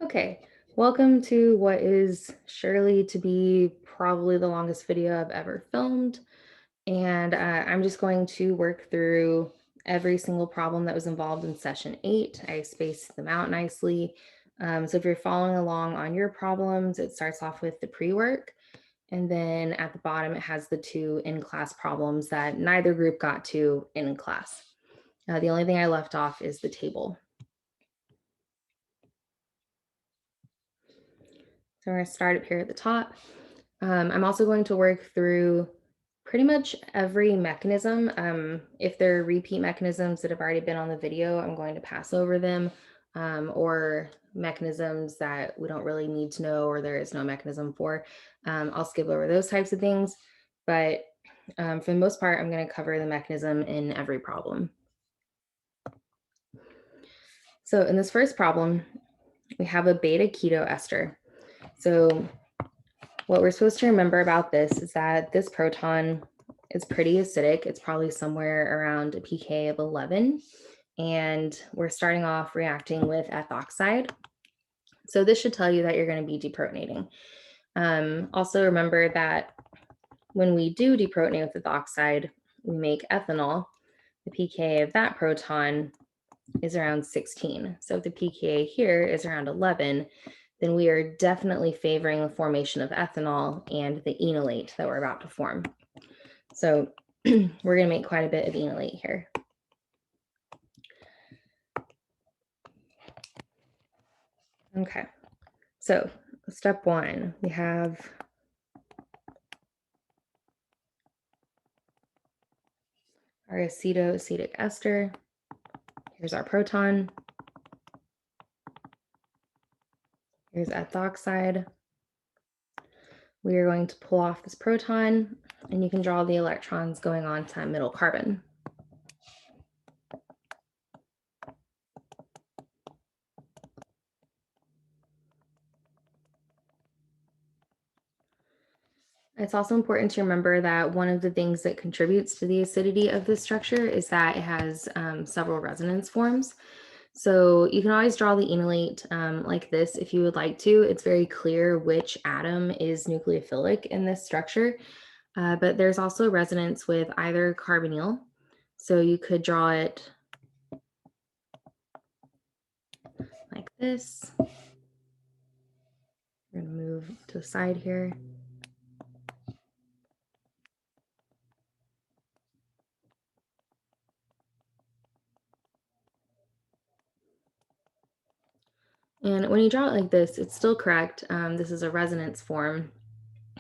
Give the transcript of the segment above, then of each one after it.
Okay, welcome to what is surely to be probably the longest video I've ever filmed. And I'm just going to work through every single problem that was involved in session 8. I spaced them out nicely. So if you're following along on your problems, it starts off with the pre-work. And then at the bottom, it has the two in-class problems that neither group got to in class. The only thing I left off is the table. So we're going to start up here at the top. I'm also going to work through pretty much every mechanism. If there are repeat mechanisms that have already been on the video, I'm going to pass over them, or mechanisms that we don't really need to know or there is no mechanism for. I'll skip over those types of things, but for the most part, I'm going to cover the mechanism in every problem. So in this first problem, we have a beta keto ester. So what we're supposed to remember about this is that this proton is pretty acidic. It's probably somewhere around a pK of 11. And we're starting off reacting with ethoxide. So this should tell you that you're going to be deprotonating. Also remember that when we do deprotonate with ethoxide, we make ethanol. The pK of that proton is around 16. So if the pKa here is around 11, then we are definitely favoring the formation of ethanol and the enolate that we're about to form. So we're going to make quite a bit of enolate here. Okay, so step 1, we have our acetoacetic ester. Here's our proton. Here's ethoxide. We are going to pull off this proton, and you can draw the electrons going on to that middle carbon. It's also important to remember that one of the things that contributes to the acidity of this structure is that it has several resonance forms. So you can always draw the enolate like this if you would like to. It's very clear which atom is nucleophilic in this structure, but there's also resonance with either carbonyl. So you could draw it like this. We're going to move to the side here. And when you draw it like this, it's still correct. This is a resonance form,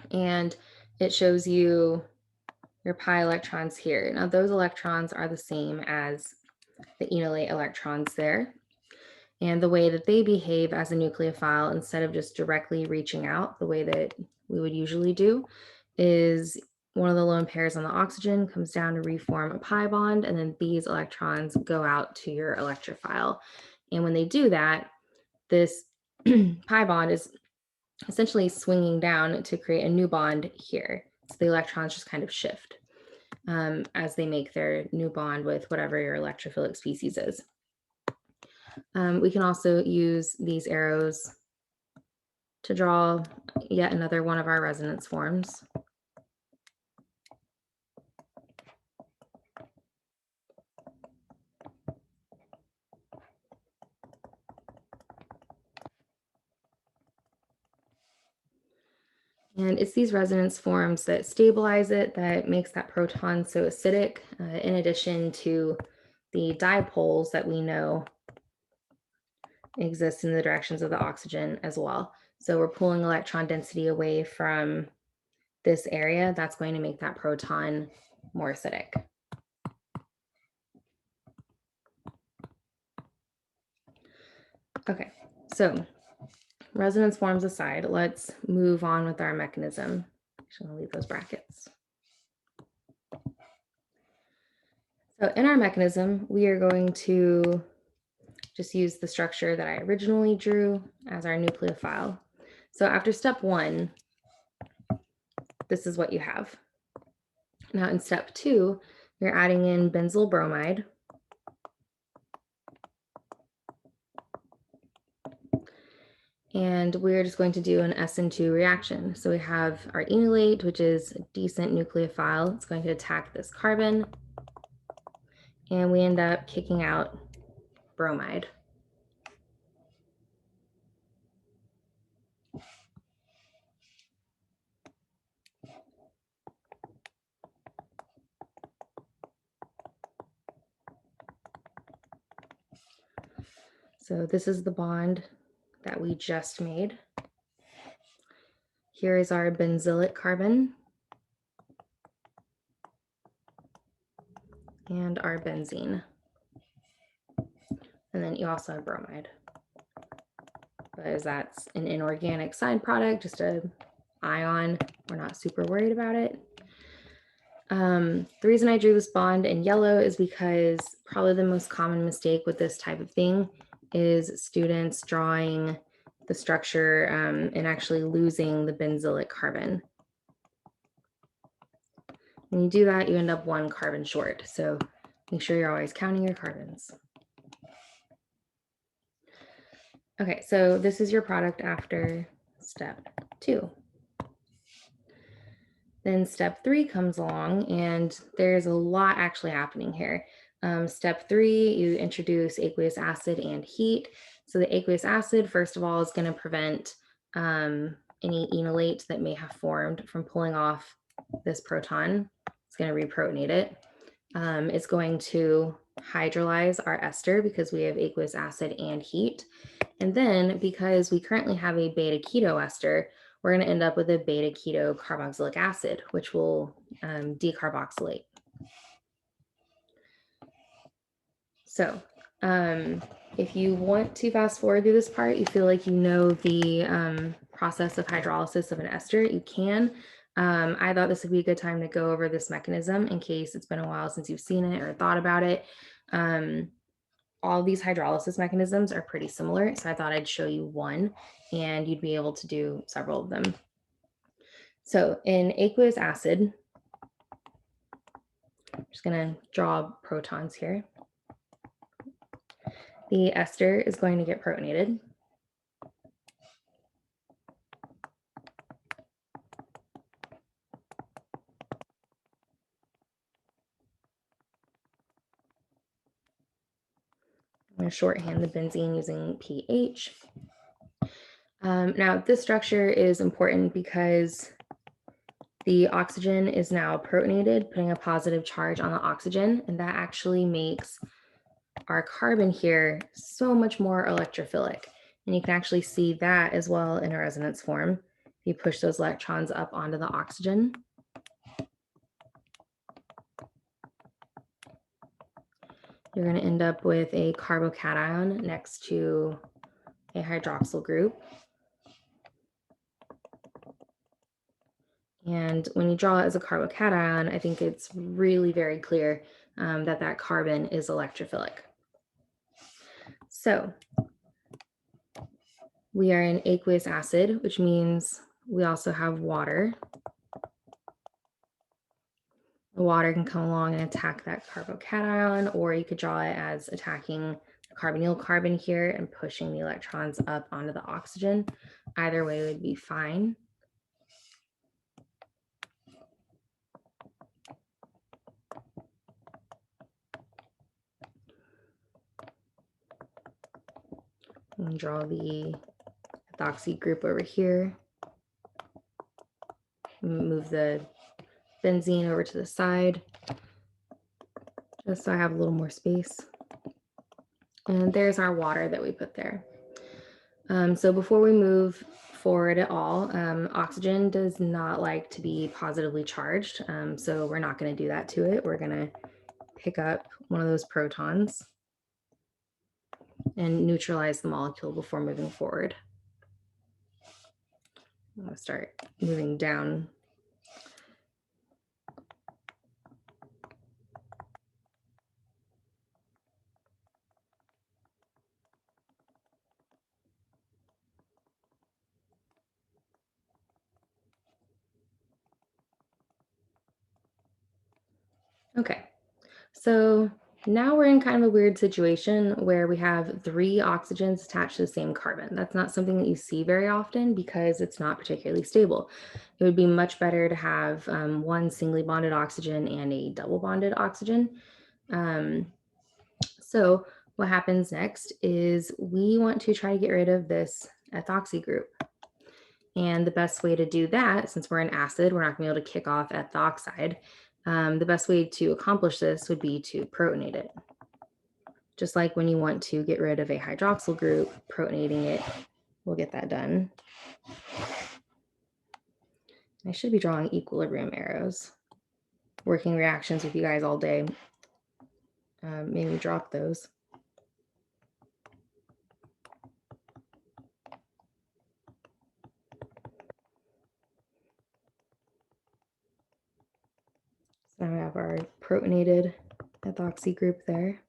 and it shows you your pi electrons here. Now, those electrons are the same as the enolate electrons there. And the way that they behave as a nucleophile, instead of just directly reaching out the way that we would usually do, is one of the lone pairs on the oxygen comes down to reform a pi bond, and then these electrons go out to your electrophile. And when they do that, this pi bond is essentially swinging down to create a new bond here. So the electrons just kind of shift as they make their new bond with whatever your electrophilic species is. We can also use these arrows to draw yet another one of our resonance forms. And it's these resonance forms that stabilize it, that makes that proton so acidic, in addition to the dipoles that we know exist in the directions of the oxygen as well. So we're pulling electron density away from this area. That's going to make that proton more acidic. Okay, so resonance forms aside, let's move on with our mechanism. Actually, I'll leave those brackets. So in our mechanism, we are going to just use the structure that I originally drew as our nucleophile. So after step 1, this is what you have. Now in step 2, you're adding in benzyl bromide. And we're just going to do an SN2 reaction. So we have our enolate, which is a decent nucleophile. It's going to attack this carbon, and we end up kicking out bromide. So this is the bond that we just made. Here is our benzylic carbon and our benzene. And then you also have bromide. But as that's an inorganic side product, just a ion, we're not super worried about it. The reason I drew this bond in yellow is because probably the most common mistake with this type of thing is students drawing the structure and actually losing the benzylic carbon. When you do that, you end up one carbon short. So make sure you're always counting your carbons. Okay, so this is your product after step 2. Then step 3 comes along, and there's a lot actually happening here. Step 3, you introduce aqueous acid and heat. So the aqueous acid, first of all, is going to prevent any enolate that may have formed from pulling off this proton. It's going to reprotonate it. It's going to hydrolyze our ester because we have aqueous acid and heat. And then because we currently have a beta keto ester, we're going to end up with a beta keto carboxylic acid, which will decarboxylate. So if you want to fast forward through this part, you feel like you know the process of hydrolysis of an ester, you can. I thought this would be a good time to go over this mechanism in case it's been a while since you've seen it or thought about it. All these hydrolysis mechanisms are pretty similar, so I thought I'd show you one and you'd be able to do several of them. So in aqueous acid, I'm just going to draw protons here. The ester is going to get protonated. I'm going to shorthand the benzene using pH. Now, this structure is important because the oxygen is now protonated, putting a positive charge on the oxygen, and that actually makes our carbon here so much more electrophilic. And you can actually see that as well in a resonance form. If you push those electrons up onto the oxygen, you're going to end up with a carbocation next to a hydroxyl group. And when you draw it as a carbocation, I think it's really very clear that that carbon is electrophilic. So we are in aqueous acid, which means we also have water. The water can come along and attack that carbocation, or you could draw it as attacking the carbonyl carbon here and pushing the electrons up onto the oxygen. Either way would be fine. And draw the ethoxy group over here. Move the benzene over to the side, just so I have a little more space. And there's our water that we put there. So before we move forward at all, oxygen does not like to be positively charged. So we're not going to do that to it. We're going to pick up one of those protons and neutralize the molecule before moving forward. I'm going to start moving down. Okay, so Now we're in kind of a weird situation where we have 3 oxygens attached to the same carbon. That's not something that you see very often because it's not particularly stable. It would be much better to have one singly bonded oxygen and a double bonded oxygen. Um, so what happens next is we want to try to get rid of this ethoxy group. And the best way to do that, since we're an acid, we're not going to be able to kick off ethoxide. The best way to accomplish this would be to protonate it. Just like when you want to get rid of a hydroxyl group, protonating it will get that done. I should be drawing equilibrium arrows. Working reactions with you guys all day made me drop those. So now we have our protonated ethoxy group there.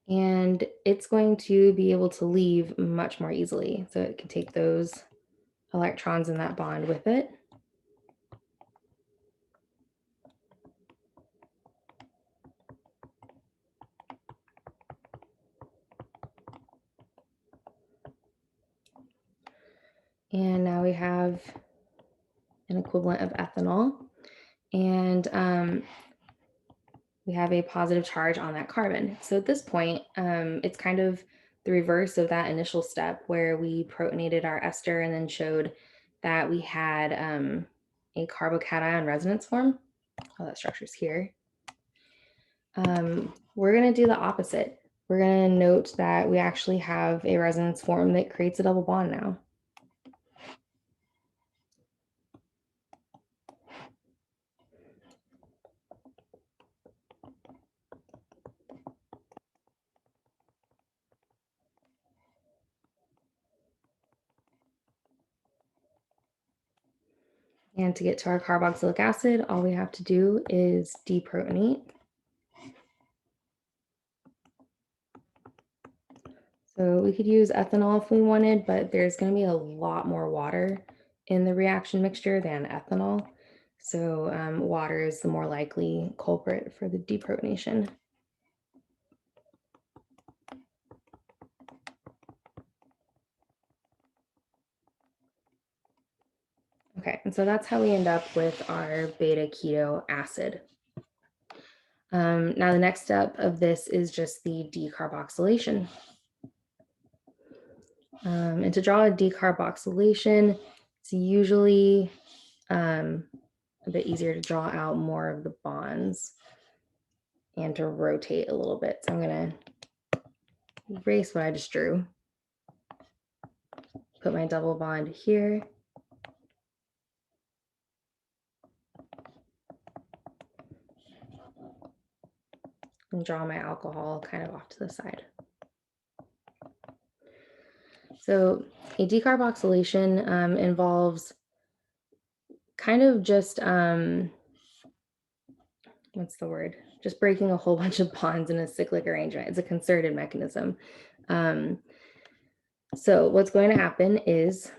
And it's going to be able to leave much more easily. So it can take those electrons in that bond with it. And now we have an equivalent of ethanol. And we have a positive charge on that carbon. So at this point, it's kind of the reverse of that initial step where we protonated our ester and then showed that we had a carbocation resonance form. Oh, that structure's here. We're going to do the opposite. We're going to note that we actually have a resonance form that creates a double bond now. And to get to our carboxylic acid, all we have to do is deprotonate. So we could use ethanol if we wanted, but there's going to be a lot more water in the reaction mixture than ethanol. So water is the more likely culprit for the deprotonation. Okay, and so that's how we end up with our beta keto acid. Now the next step of this is just the decarboxylation. And to draw a decarboxylation, it's usually a bit easier to draw out more of the bonds and to rotate a little bit. So I'm going to erase what I just drew. Put my double bond here. And draw my alcohol kind of off to the side. So a decarboxylation involves kind of just, what's the word? Just breaking a whole bunch of bonds in a cyclic arrangement. It's a concerted mechanism. So what's going to happen is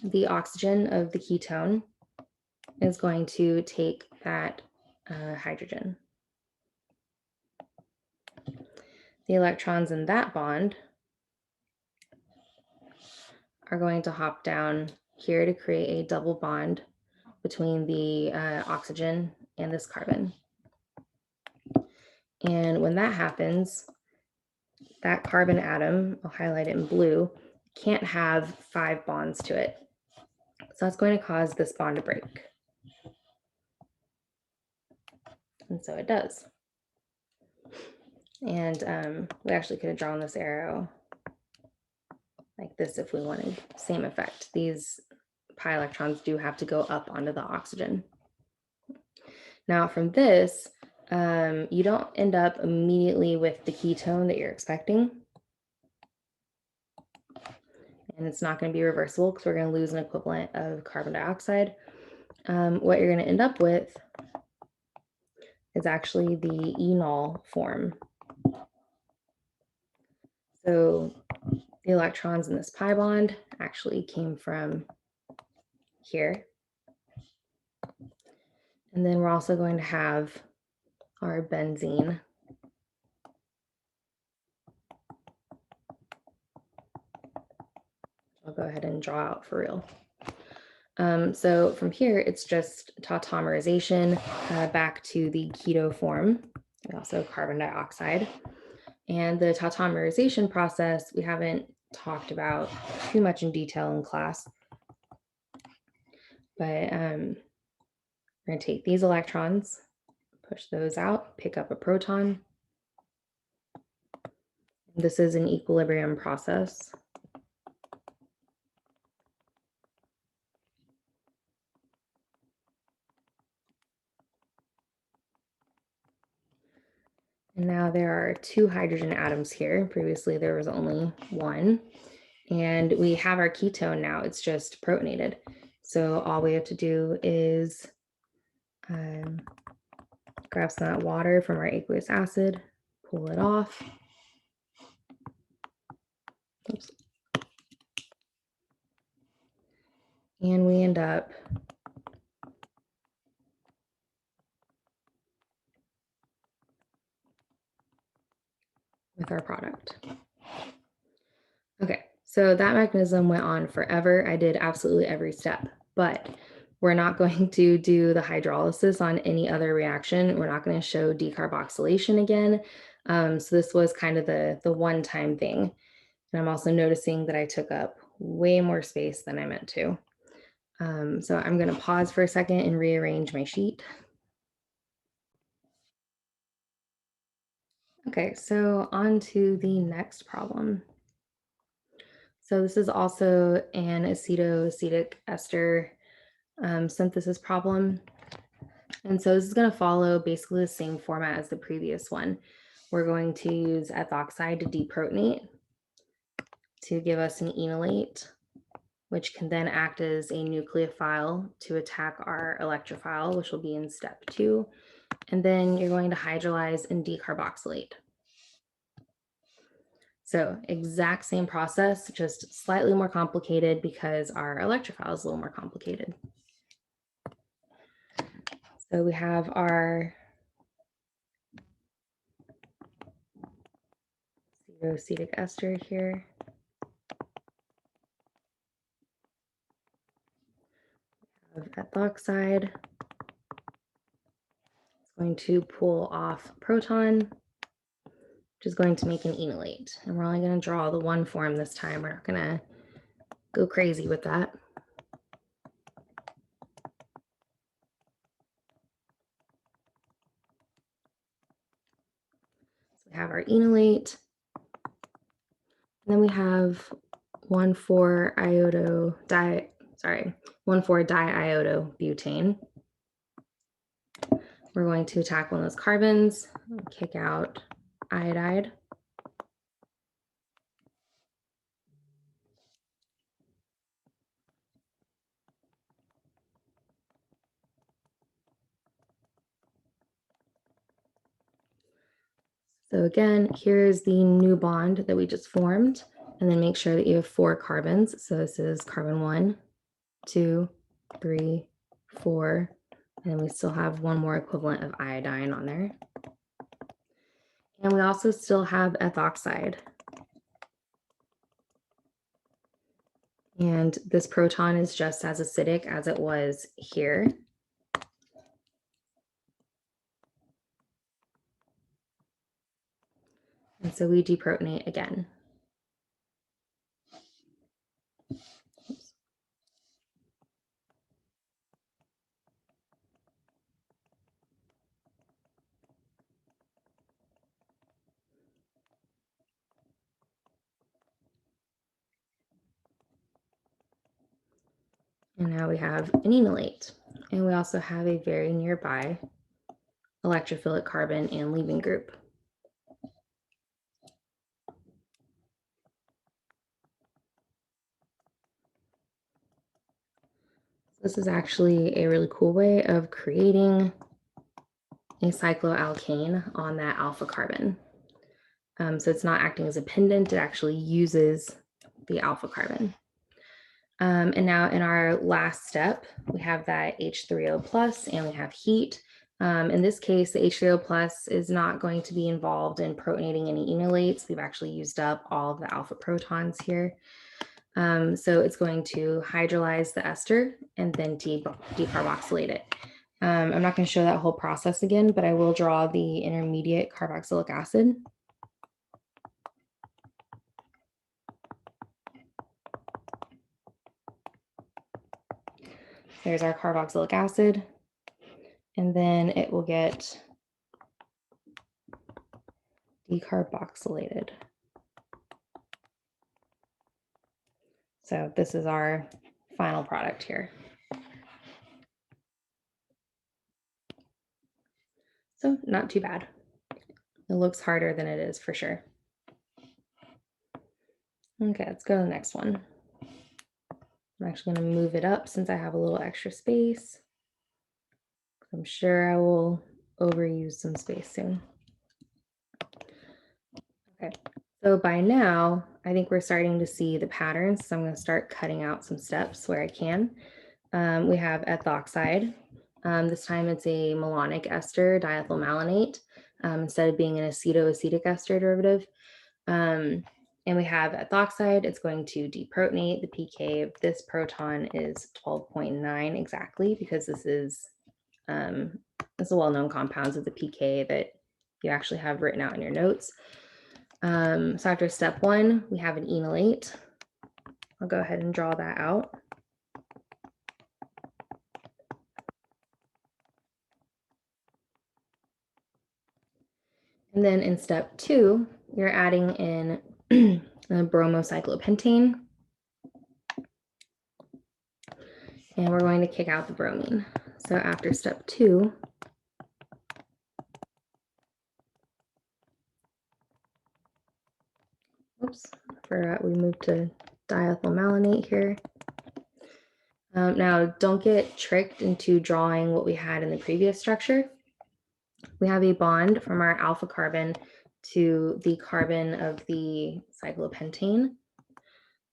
the oxygen of the ketone is going to take that hydrogen. The electrons in that bond are going to hop down here to create a double bond between the oxygen and this carbon. And when that happens, that carbon atom, I'll highlight it in blue, can't have 5 bonds to it. So that's going to cause this bond to break. And so it does. And we actually could have drawn this arrow like this if we wanted. Same effect. These pi electrons do have to go up onto the oxygen. Now from this, you don't end up immediately with the ketone that you're expecting. And it's not going to be reversible because we're going to lose an equivalent of carbon dioxide. What you're going to end up with is actually the enol form. So the electrons in this pi bond actually came from here. And then we're also going to have our benzene. I'll go ahead and draw out for real. So from here, it's just tautomerization back to the keto form, and also carbon dioxide. And the tautomerization process, we haven't talked about too much in detail in class, but we're going to take these electrons, push those out, pick up a proton. This is an equilibrium process. And now there are 2 hydrogen atoms here. Previously, there was only 1. And we have our ketone now. It's just protonated. So all we have to do is grab some of that water from our aqueous acid, pull it off. Oops. And we end up with our product. Okay, so that mechanism went on forever. I did absolutely every step, but we're not going to do the hydrolysis on any other reaction. We're not going to show decarboxylation again. So this was kind of the one-time thing. And I'm also noticing that I took up way more space than I meant to. So I'm going to pause for a second and rearrange my sheet. Okay, so on to the next problem. So this is also an acetoacetic ester synthesis problem. And so this is going to follow basically the same format as the previous one. We're going to use ethoxide to deprotonate to give us an enolate, which can then act as a nucleophile to attack our electrophile, which will be in step 2. And then you're going to hydrolyze and decarboxylate. So exact same process, just slightly more complicated because our electrophile is a little more complicated. So we have our acetoacetic ester here. We have ethoxide. It's going to pull off proton, which is going to make an enolate. And we're only going to draw the one form this time. We're not going to go crazy with that. So we have our enolate. And then we have 1,4-diiodobutane. We're going to attack one of those carbons, kick out iodide. So again, here's the new bond that we just formed, and then make sure that you have 4 carbons. So this is carbon 1, 2, 3, 4, and we still have one more equivalent of iodine on there. And we also still have ethoxide. And this proton is just as acidic as it was here. And so we deprotonate again. And now we have an enolate. And we also have a very nearby electrophilic carbon and leaving group. This is actually a really cool way of creating a cycloalkane on that alpha carbon. So it's not acting as a pendant, it actually uses the alpha carbon. And now in our last step, we have that H3O plus and we have heat. In this case, the H3O plus is not going to be involved in protonating any enolates. We've actually used up all of the alpha protons here. So it's going to hydrolyze the ester and then decarboxylate it. I'm not going to show that whole process again, but I will draw the intermediate carboxylic acid. There's our carboxylic acid, and then it will get decarboxylated. So this is our final product here. So not too bad. It looks harder than it is for sure. Okay, let's go to the next one. I'm actually going to move it up since I have a little extra space. I'm sure I will overuse some space soon. Okay, so by now, I think we're starting to see the patterns. So I'm going to start cutting out some steps where I can. We have ethoxide. This time it's a malonic ester, diethyl malonate, instead of being an acetoacetic ester derivative. And we have ethoxide. It's going to deprotonate. The pK of this proton is 12.9 exactly, because this is a well-known compounds of the pK that you actually have written out in your notes. So after step 1, we have an enolate. I'll go ahead and draw that out. And then in step 2, you're adding in a bromocyclopentane. And we're going to kick out the bromine. So after step 2, oops, forgot we moved to diethyl malonate here. Now, don't get tricked into drawing what we had in the previous structure. We have a bond from our alpha carbon to the carbon of the cyclopentane.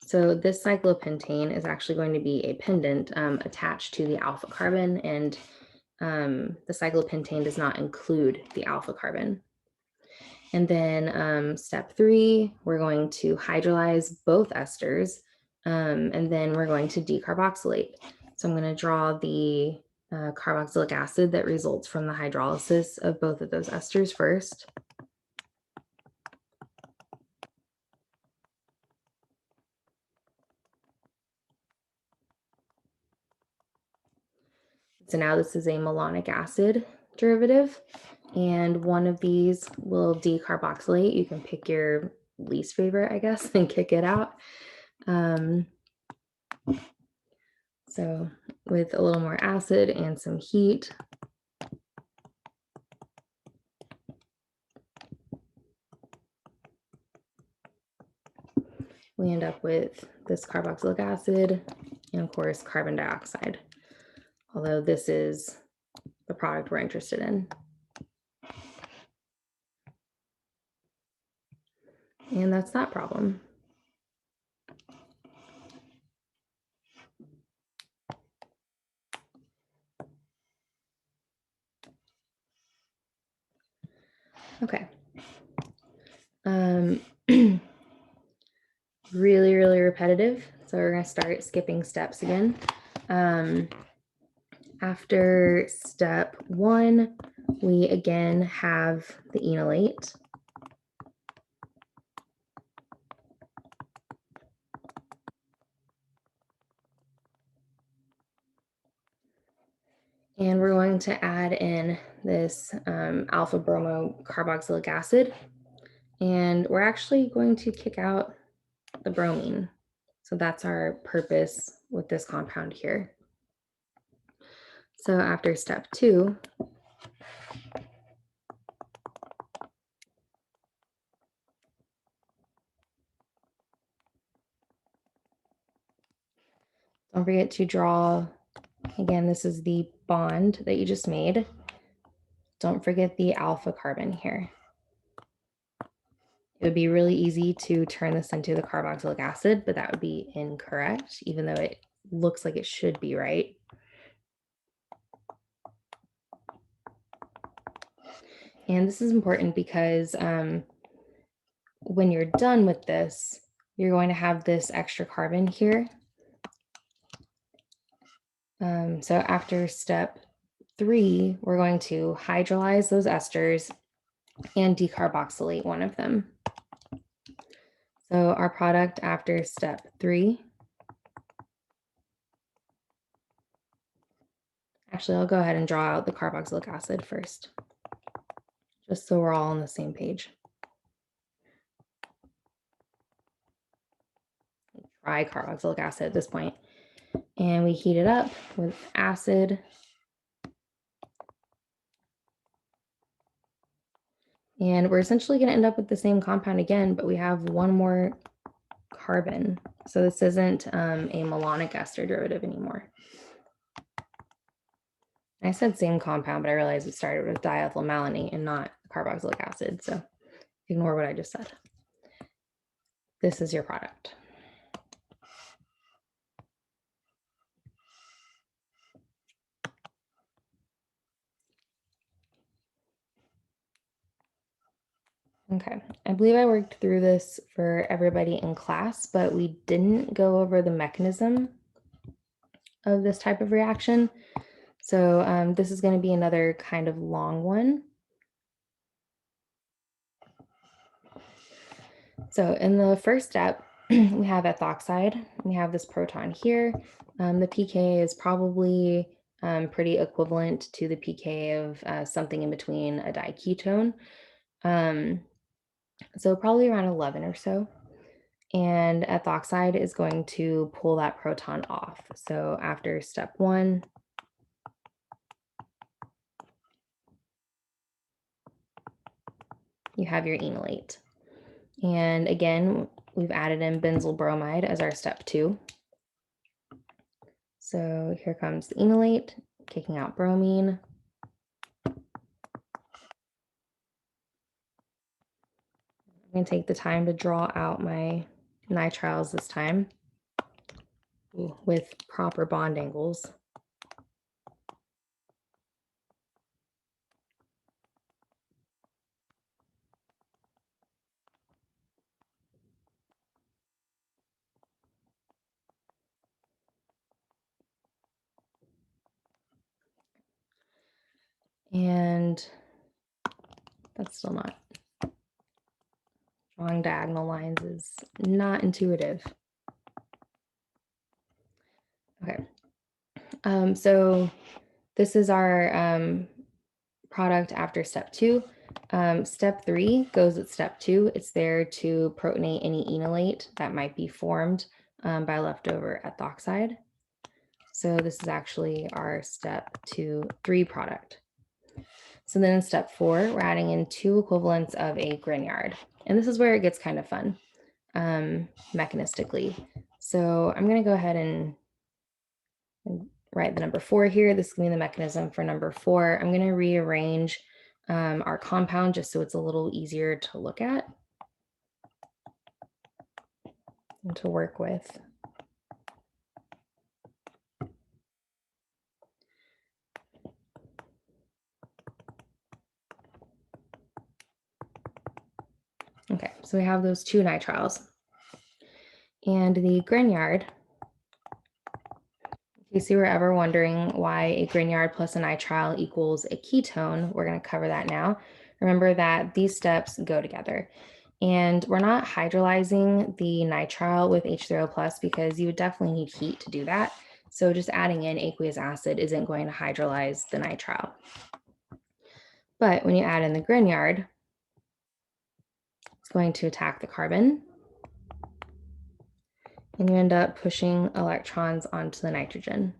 So this cyclopentane is actually going to be a pendant attached to the alpha carbon, and the cyclopentane does not include the alpha carbon. And then step 3, we're going to hydrolyze both esters, and then we're going to decarboxylate. So I'm going to draw the carboxylic acid that results from the hydrolysis of both of those esters first. So now this is a malonic acid derivative, and one of these will decarboxylate. You can pick your least favorite, I guess, and kick it out. So with a little more acid and some heat, we end up with this carboxylic acid and, of course, carbon dioxide, although this is the product we're interested in. And that's that problem. Okay. Really, really repetitive. So we're going to start skipping steps again. After step 1, we again have the enolate. And we're going to add in this alpha bromo carboxylic acid. And we're actually going to kick out the bromine. So that's our purpose with this compound here. So after step 2, don't forget to draw, again, this is the bond that you just made. Don't forget the alpha carbon here. It would be really easy to turn this into the carboxylic acid, but that would be incorrect, even though it looks like it should be right. And this is important because when you're done with this, you're going to have this extra carbon here. So after step 3, we're going to hydrolyze those esters and decarboxylate one of them. So our product after step 3, actually, I'll go ahead and draw out the carboxylic acid first, just so we're all on the same page. Tricarboxylic acid at this point. And we heat it up with acid. And we're essentially going to end up with the same compound again, but we have one more carbon. So this isn't a malonic ester derivative anymore. I said same compound, but I realized it started with diethylmalonate and not carboxylic acid. So ignore what I just said. This is your product. Okay, I believe I worked through this for everybody in class, but we didn't go over the mechanism of this type of reaction. So this is going to be another kind of long one. So in the first step, we have ethoxide. We have this proton here. The pK is probably pretty equivalent to the pK of something in between a diketone. So probably around 11 or so. And ethoxide is going to pull that proton off. So after step 1, you have your enolate. And again, we've added in benzyl bromide as our step 2. So here comes the enolate, kicking out bromine. I'm going to take the time to draw out my nitriles this time with proper bond angles. And that's still not, drawing diagonal lines is not intuitive. Okay, so this is our product after step 2. Step 3 goes at step 2. It's there to protonate any enolate that might be formed by leftover ethoxide. So this is actually our step 3 product. So then in step 4, we're adding in 2 equivalents of a Grignard. And this is where it gets kind of fun mechanistically. So I'm going to go ahead and write the number 4 here. This is going to be the mechanism for number 4. I'm going to rearrange our compound just so it's a little easier to look at and to work with. Okay, so we have those 2 nitriles. And the Grignard, in case you were ever wondering why a Grignard plus a nitrile equals a ketone, we're going to cover that now. Remember that these steps go together. And we're not hydrolyzing the nitrile with H3O plus because you would definitely need heat to do that. So just adding in aqueous acid isn't going to hydrolyze the nitrile. But when you add in the Grignard, it's going to attack the carbon. And you end up pushing electrons onto the nitrogen.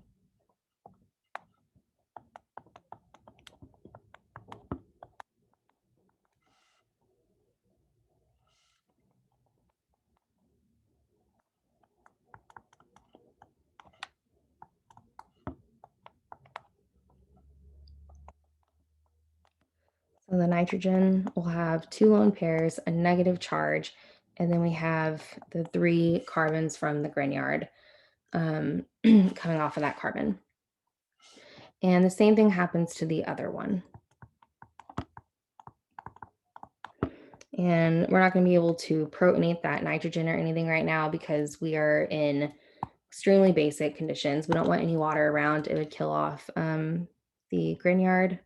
So the nitrogen will have two lone pairs, a negative charge, and then we have the three carbons from the Grignard coming off of that carbon. And the same thing happens to the other one. And we're not going to be able to protonate that nitrogen or anything right now because we are in extremely basic conditions. We don't want any water around. It would kill off the Grignard.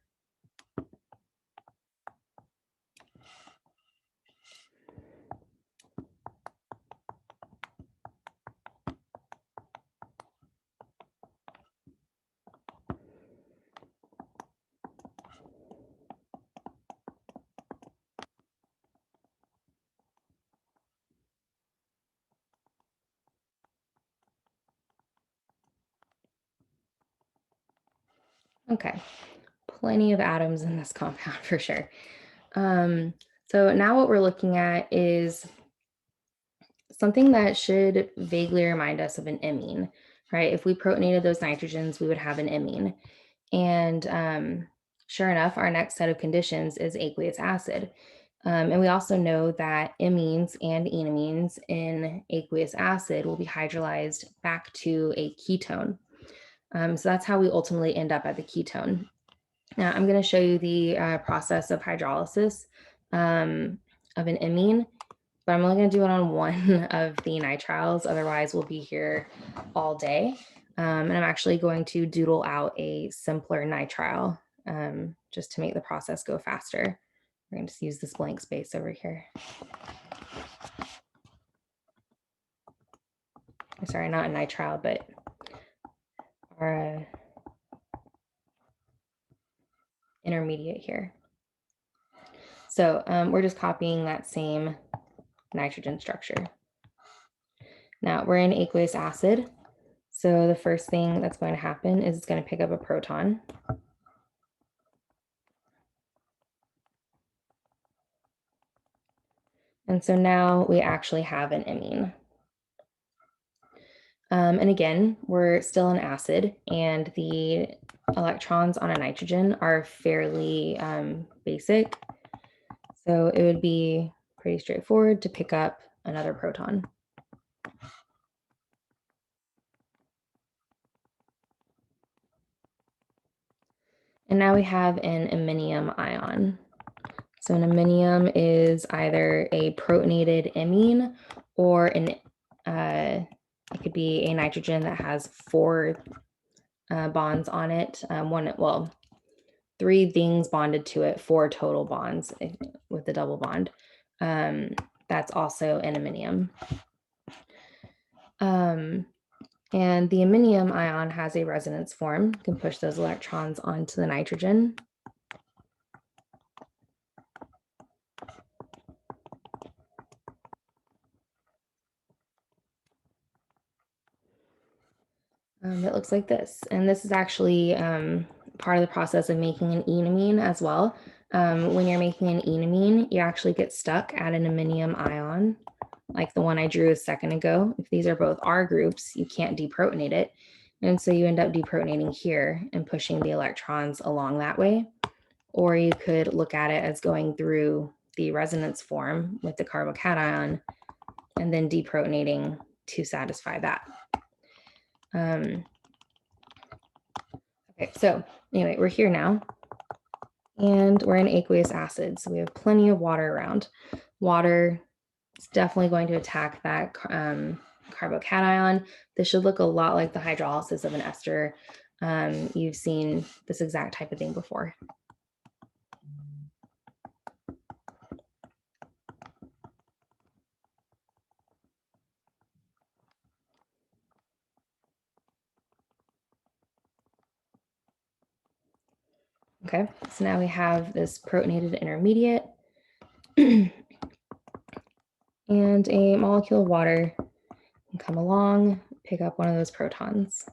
Okay, plenty of atoms in this compound for sure. So now what we're looking at is something that should vaguely remind us of an imine, right? If we protonated those nitrogens, we would have an imine. And sure enough, our next set of conditions is aqueous acid. And we also know that imines and enamines in aqueous acid will be hydrolyzed back to a ketone. So that's how we ultimately end up at the ketone. Now, I'm going to show you the process of hydrolysis of an imine, but I'm only going to do it on one of the nitriles. Otherwise, we'll be here all day. And I'm actually going to doodle out a simpler nitrile just to make the process go faster. We're going to just use this blank space over here. Sorry, not a nitrile, but our intermediate here. So we're just copying that same nitrogen structure. Now we're in aqueous acid. So the first thing that's going to happen is it's going to pick up a proton. And so now we actually have an imine. And again, we're still an acid, and the electrons on a nitrogen are fairly basic. So it would be pretty straightforward to pick up another proton. And now we have an iminium ion. So an iminium is either a protonated imine or it could be a nitrogen that has four bonds on it. Three things bonded to it, four total bonds with the double bond. That's also an iminium. And the iminium ion has a resonance form. You can push those electrons onto the nitrogen. It looks like this. And this is actually part of the process of making an enamine as well. When you're making an enamine, you actually get stuck at an iminium ion, like the one I drew a second ago. If these are both R groups, you can't deprotonate it. And so you end up deprotonating here and pushing the electrons along that way. Or you could look at it as going through the resonance form with the carbocation and then deprotonating to satisfy that. Okay, so anyway, we're here now, and we're in aqueous acid, so we have plenty of water around. Water is definitely going to attack that carbocation. This should look a lot like the hydrolysis of an ester. You've seen this exact type of thing before. Okay, so now we have this protonated intermediate and a molecule of water can come along, pick up one of those protons.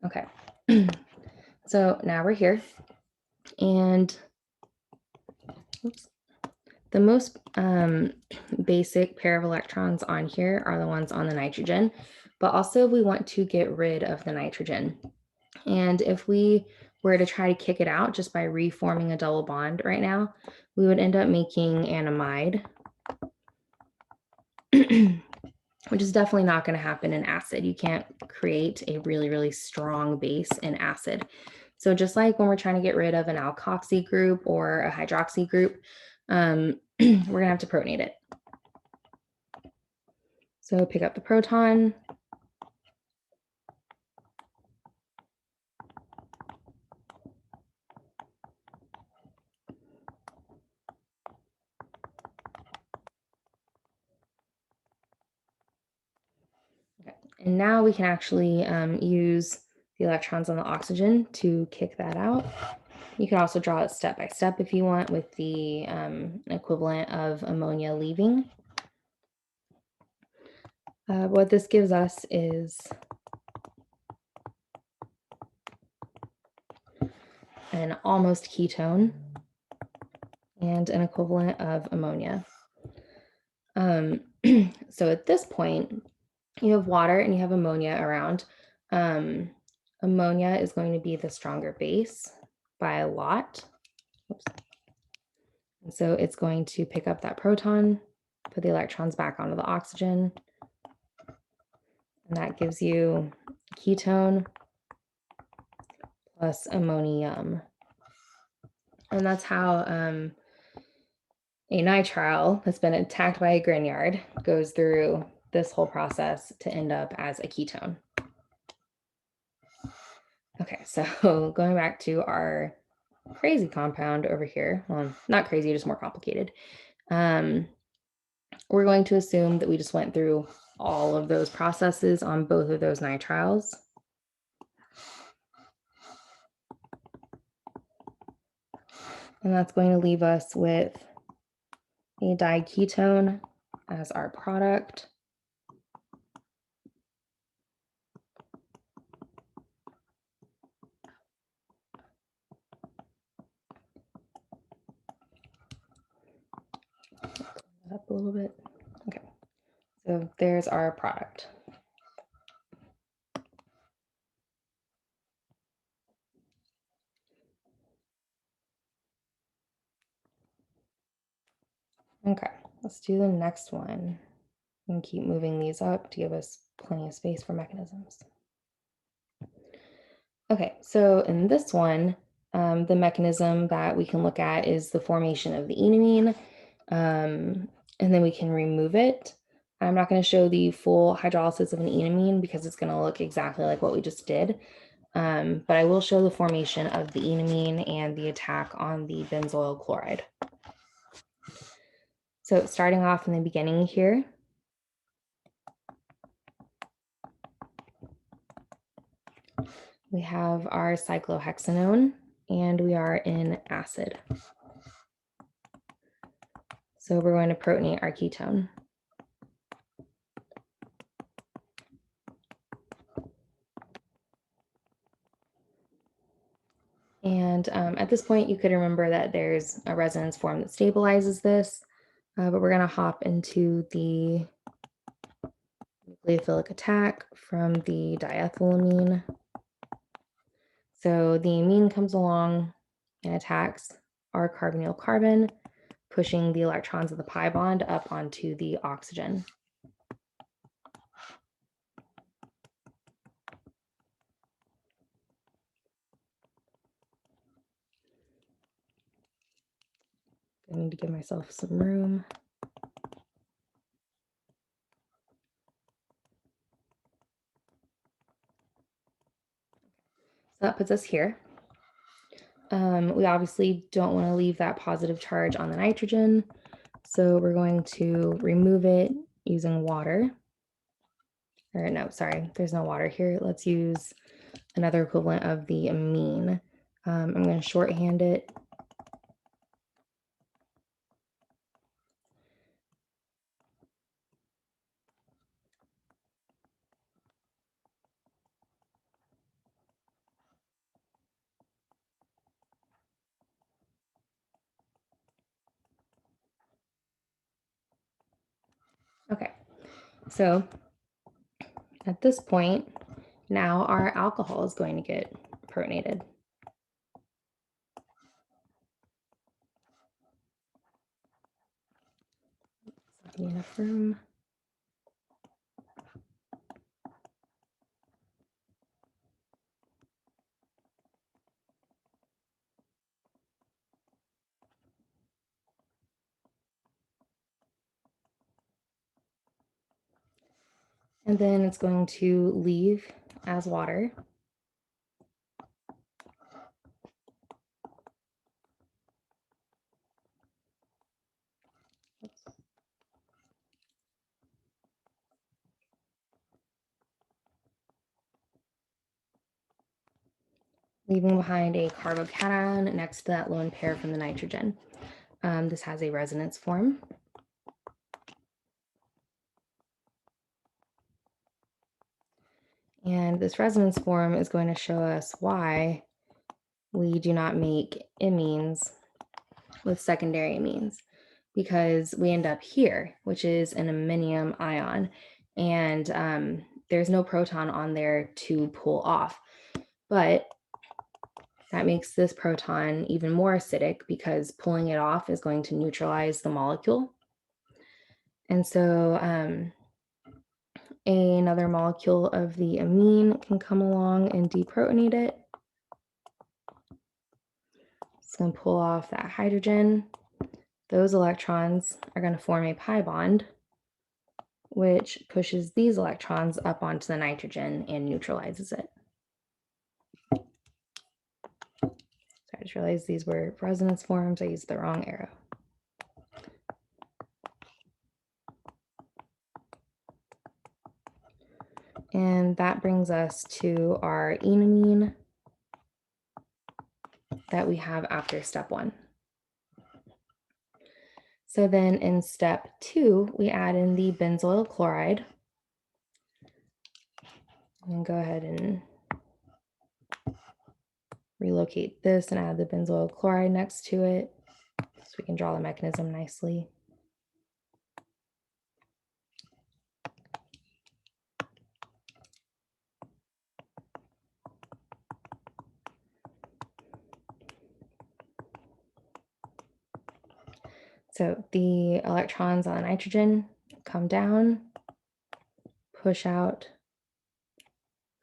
Okay, so now we're here, and oops, the most basic pair of electrons on here are the ones on the nitrogen, but also we want to get rid of the nitrogen. And if we were to try to kick it out just by reforming a double bond right now, we would end up making an amide, which is definitely not going to happen in acid. You can't create a really, really strong base in acid. So just like when we're trying to get rid of an alkoxy group or a hydroxy group, we're going to have to protonate it. So pick up the proton. Okay. And now we can actually use the electrons on the oxygen to kick that out. You can also draw it step by step if you want, with the equivalent of ammonia leaving. What this gives us is an almost ketone and an equivalent of ammonia. So at this point, you have water and you have ammonia around. Ammonia is going to be the stronger base by a lot. Oops. And so it's going to pick up that proton, put the electrons back onto the oxygen, and that gives you ketone plus ammonium. And that's how a nitrile that's been attacked by a Grignard goes through this whole process to end up as a ketone. Okay, so going back to our crazy compound over here, well, not crazy, just more complicated. We're going to assume that we just went through all of those processes on both of those nitriles. And that's going to leave us with a diketone as our product. Up a little bit. Okay, so there's our product. Okay, let's do the next one and keep moving these up to give us plenty of space for mechanisms. Okay, so in this one, the mechanism that we can look at is the formation of the enamine, and then we can remove it. I'm not going to show the full hydrolysis of an enamine because it's going to look exactly like what we just did, but I will show the formation of the enamine and the attack on the benzoyl chloride. So starting off in the beginning here, we have our cyclohexanone, and we are in acid. So we're going to protonate our ketone. And at this point, you could remember that there's a resonance form that stabilizes this, but we're going to hop into the nucleophilic attack from the diethylamine. So the amine comes along and attacks our carbonyl carbon, pushing the electrons of the pi bond up onto the oxygen. I need to give myself some room. So that puts us here. We obviously don't want to leave that positive charge on the nitrogen, so we're going to remove it using water. Or no, sorry, there's no water here. Let's use another equivalent of the amine. I'm going to shorthand it. Okay, so at this point, now our alcohol is going to get protonated. Not gonna be enough room. And then it's going to leave as water. Leaving behind a carbocation next to that lone pair from the nitrogen. This has a resonance form. And this resonance form is going to show us why we do not make imines with secondary amines, because we end up here, which is an iminium ion, and there's no proton on there to pull off. But that makes this proton even more acidic because pulling it off is going to neutralize the molecule. And so another molecule of the amine can come along and deprotonate it. It's going to pull off that hydrogen. Those electrons are going to form a pi bond, which pushes these electrons up onto the nitrogen and neutralizes it. So I just realized these were resonance forms. I used the wrong arrow. And that brings us to our enamine that we have after step 1. So then in step 2, we add in the benzoyl chloride. And go ahead and relocate this and add the benzoyl chloride next to it so we can draw the mechanism nicely. So the electrons on the nitrogen come down, push out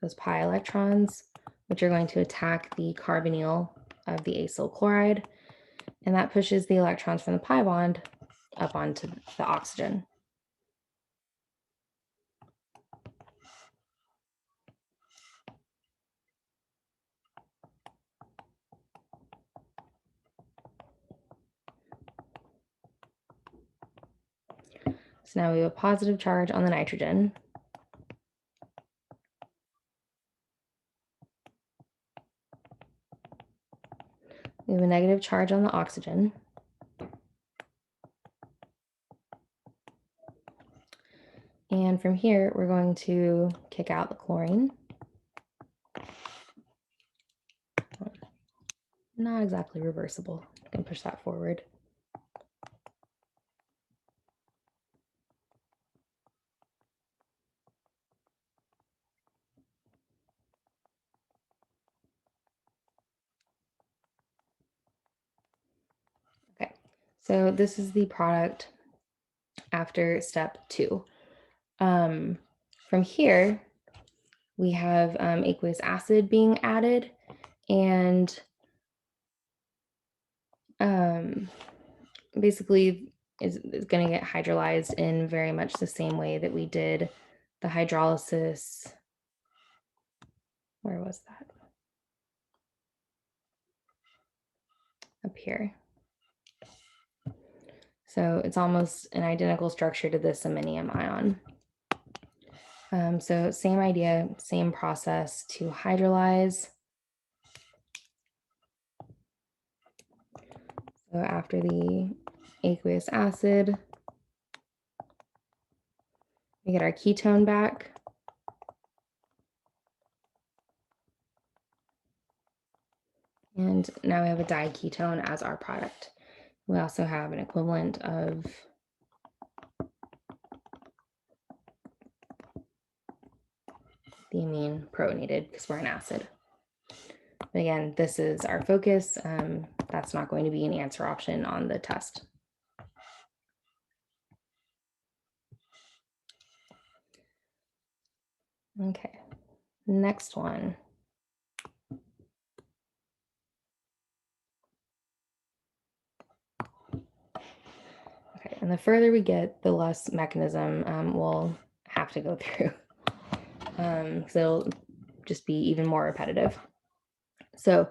those pi electrons, which are going to attack the carbonyl of the acyl chloride, and that pushes the electrons from the pi bond up onto the oxygen. So now we have a positive charge on the nitrogen. We have a negative charge on the oxygen. And from here, we're going to kick out the chlorine. Not exactly reversible. You can push that forward. Okay, so this is the product after step 2. From here, we have aqueous acid being added, and basically is going to get hydrolyzed in very much the same way that we did the hydrolysis. Where was that? Up here. So it's almost an identical structure to this iminium ion. So same idea, same process to hydrolyze. So after the aqueous acid, we get our ketone back. And now we have a diketone as our product. We also have an equivalent of the amine protonated because we're an acid. But again, this is our focus. That's not going to be an answer option on the test. Okay, next one. Okay, and the further we get, the less mechanism we'll have to go through. So it'll just be even more repetitive. So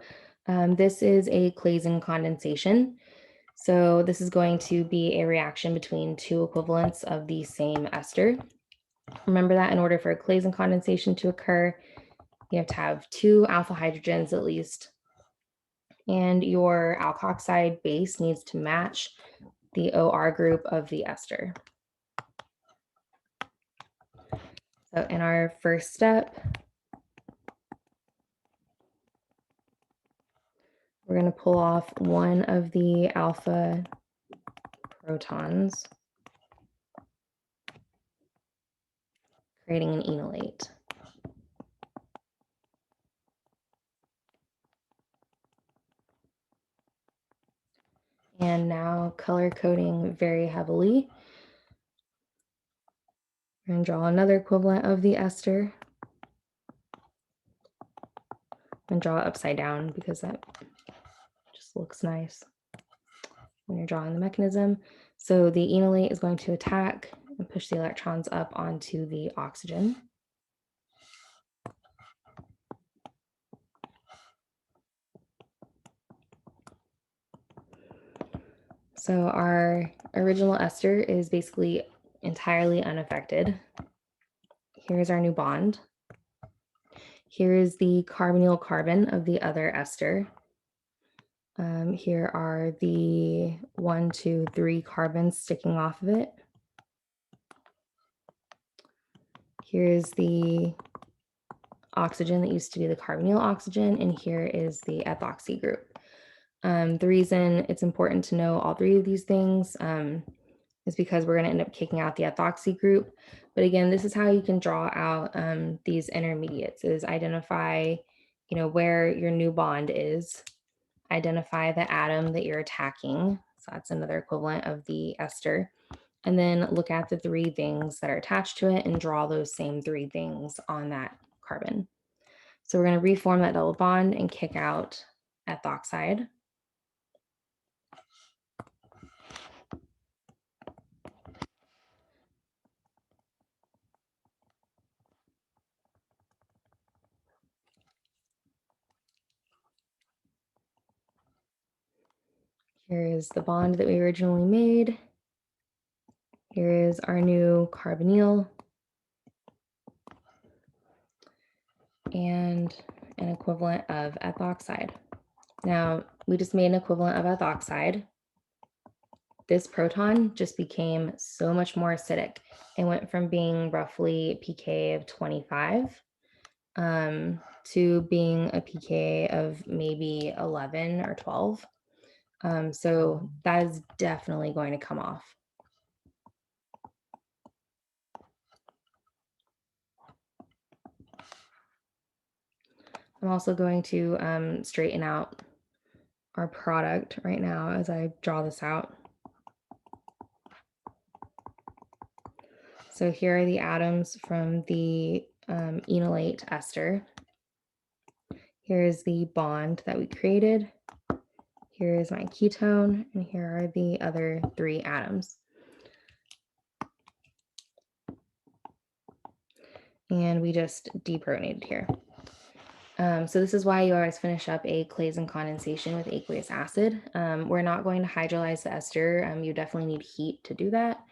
this is a Claisen condensation. So this is going to be a reaction between two equivalents of the same ester. Remember that in order for a Claisen condensation to occur, you have to have two alpha hydrogens at least, and your alkoxide base needs to match the OR group of the ester. So in our first step, we're going to pull off one of the alpha protons, creating an enolate. And now color coding very heavily. We're going to draw another equivalent of the ester and draw it upside down because that just looks nice when you're drawing the mechanism. So the enolate is going to attack and push the electrons up onto the oxygen. So our original ester is basically entirely unaffected. Here's our new bond. Here is the carbonyl carbon of the other ester. Here are the 1, 2, 3 carbons sticking off of it. Here's the oxygen that used to be the carbonyl oxygen, and here is the ethoxy group. The reason it's important to know all three of these things is because we're going to end up kicking out the ethoxy group. But again, this is how you can draw out these intermediates: is identify, where your new bond is, identify the atom that you're attacking. So that's another equivalent of the ester. And then look at the three things that are attached to it and draw those same three things on that carbon. So we're going to reform that double bond and kick out ethoxide. Here is the bond that we originally made. Here is our new carbonyl and an equivalent of ethoxide. Now, we just made an equivalent of ethoxide. This proton just became so much more acidic. It went from being roughly pK of 25 to being a pK of maybe 11 or 12. So that is definitely going to come off. I'm also going to straighten out our product right now as I draw this out. So here are the atoms from the enolate ester. Here is the bond that we created. Here is my ketone, and here are the other three atoms. And we just deprotonated here. So this is why you always finish up a Claisen condensation with aqueous acid. We're not going to hydrolyze the ester. You definitely need heat to do that.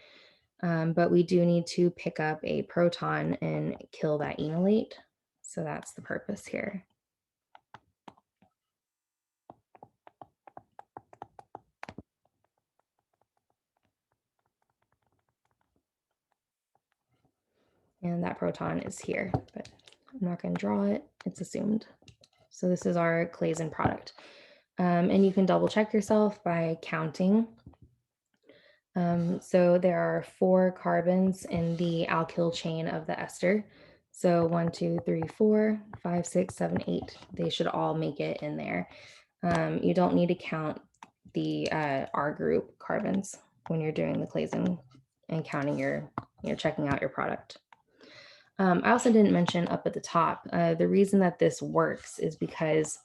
But we do need to pick up a proton and kill that enolate. So that's the purpose here. And that proton is here, but I'm not going to draw it. It's assumed. So this is our Claisen product. And you can double check yourself by counting. So there are 4 carbons in the alkyl chain of the ester. So 1, 2, 3, 4, 5, 6, 7, 8. They should all make it in there. You don't need to count the R group carbons when you're doing the Claisen and counting checking out your product. I also didn't mention up at the top, the reason that this works is because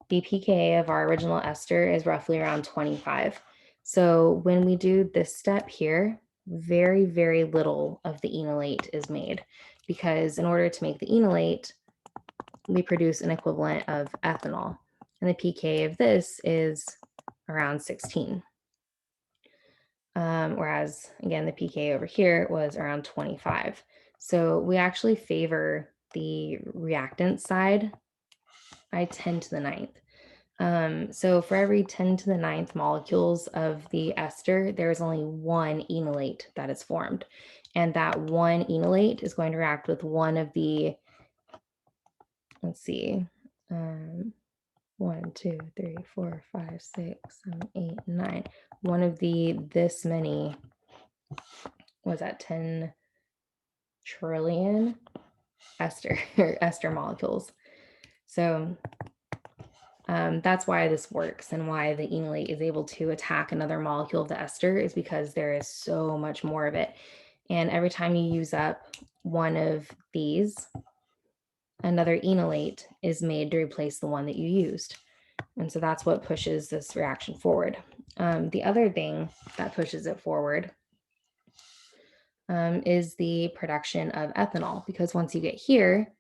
the pKa of our original ester is roughly around 25. So when we do this step here, very, very little of the enolate is made, because in order to make the enolate, we produce an equivalent of ethanol. And the pKa of this is around 16. Whereas, again, the pKa over here was around 25. So we actually favor the reactant side by 10 to the ninth. So for every 10 to the ninth molecules of the ester, there is only one enolate that is formed. And that one enolate is going to react with one of the, let's see, 1, 2, 3, 4, 5, 6, 7, 8, 9. One of the this many, was that 10 trillion ester or ester molecules. So that's why this works, and why the enolate is able to attack another molecule of the ester is because there is so much more of it. And every time you use up one of these, another enolate is made to replace the one that you used. And so that's what pushes this reaction forward. The other thing that pushes it forward is the production of ethanol, because once you get here,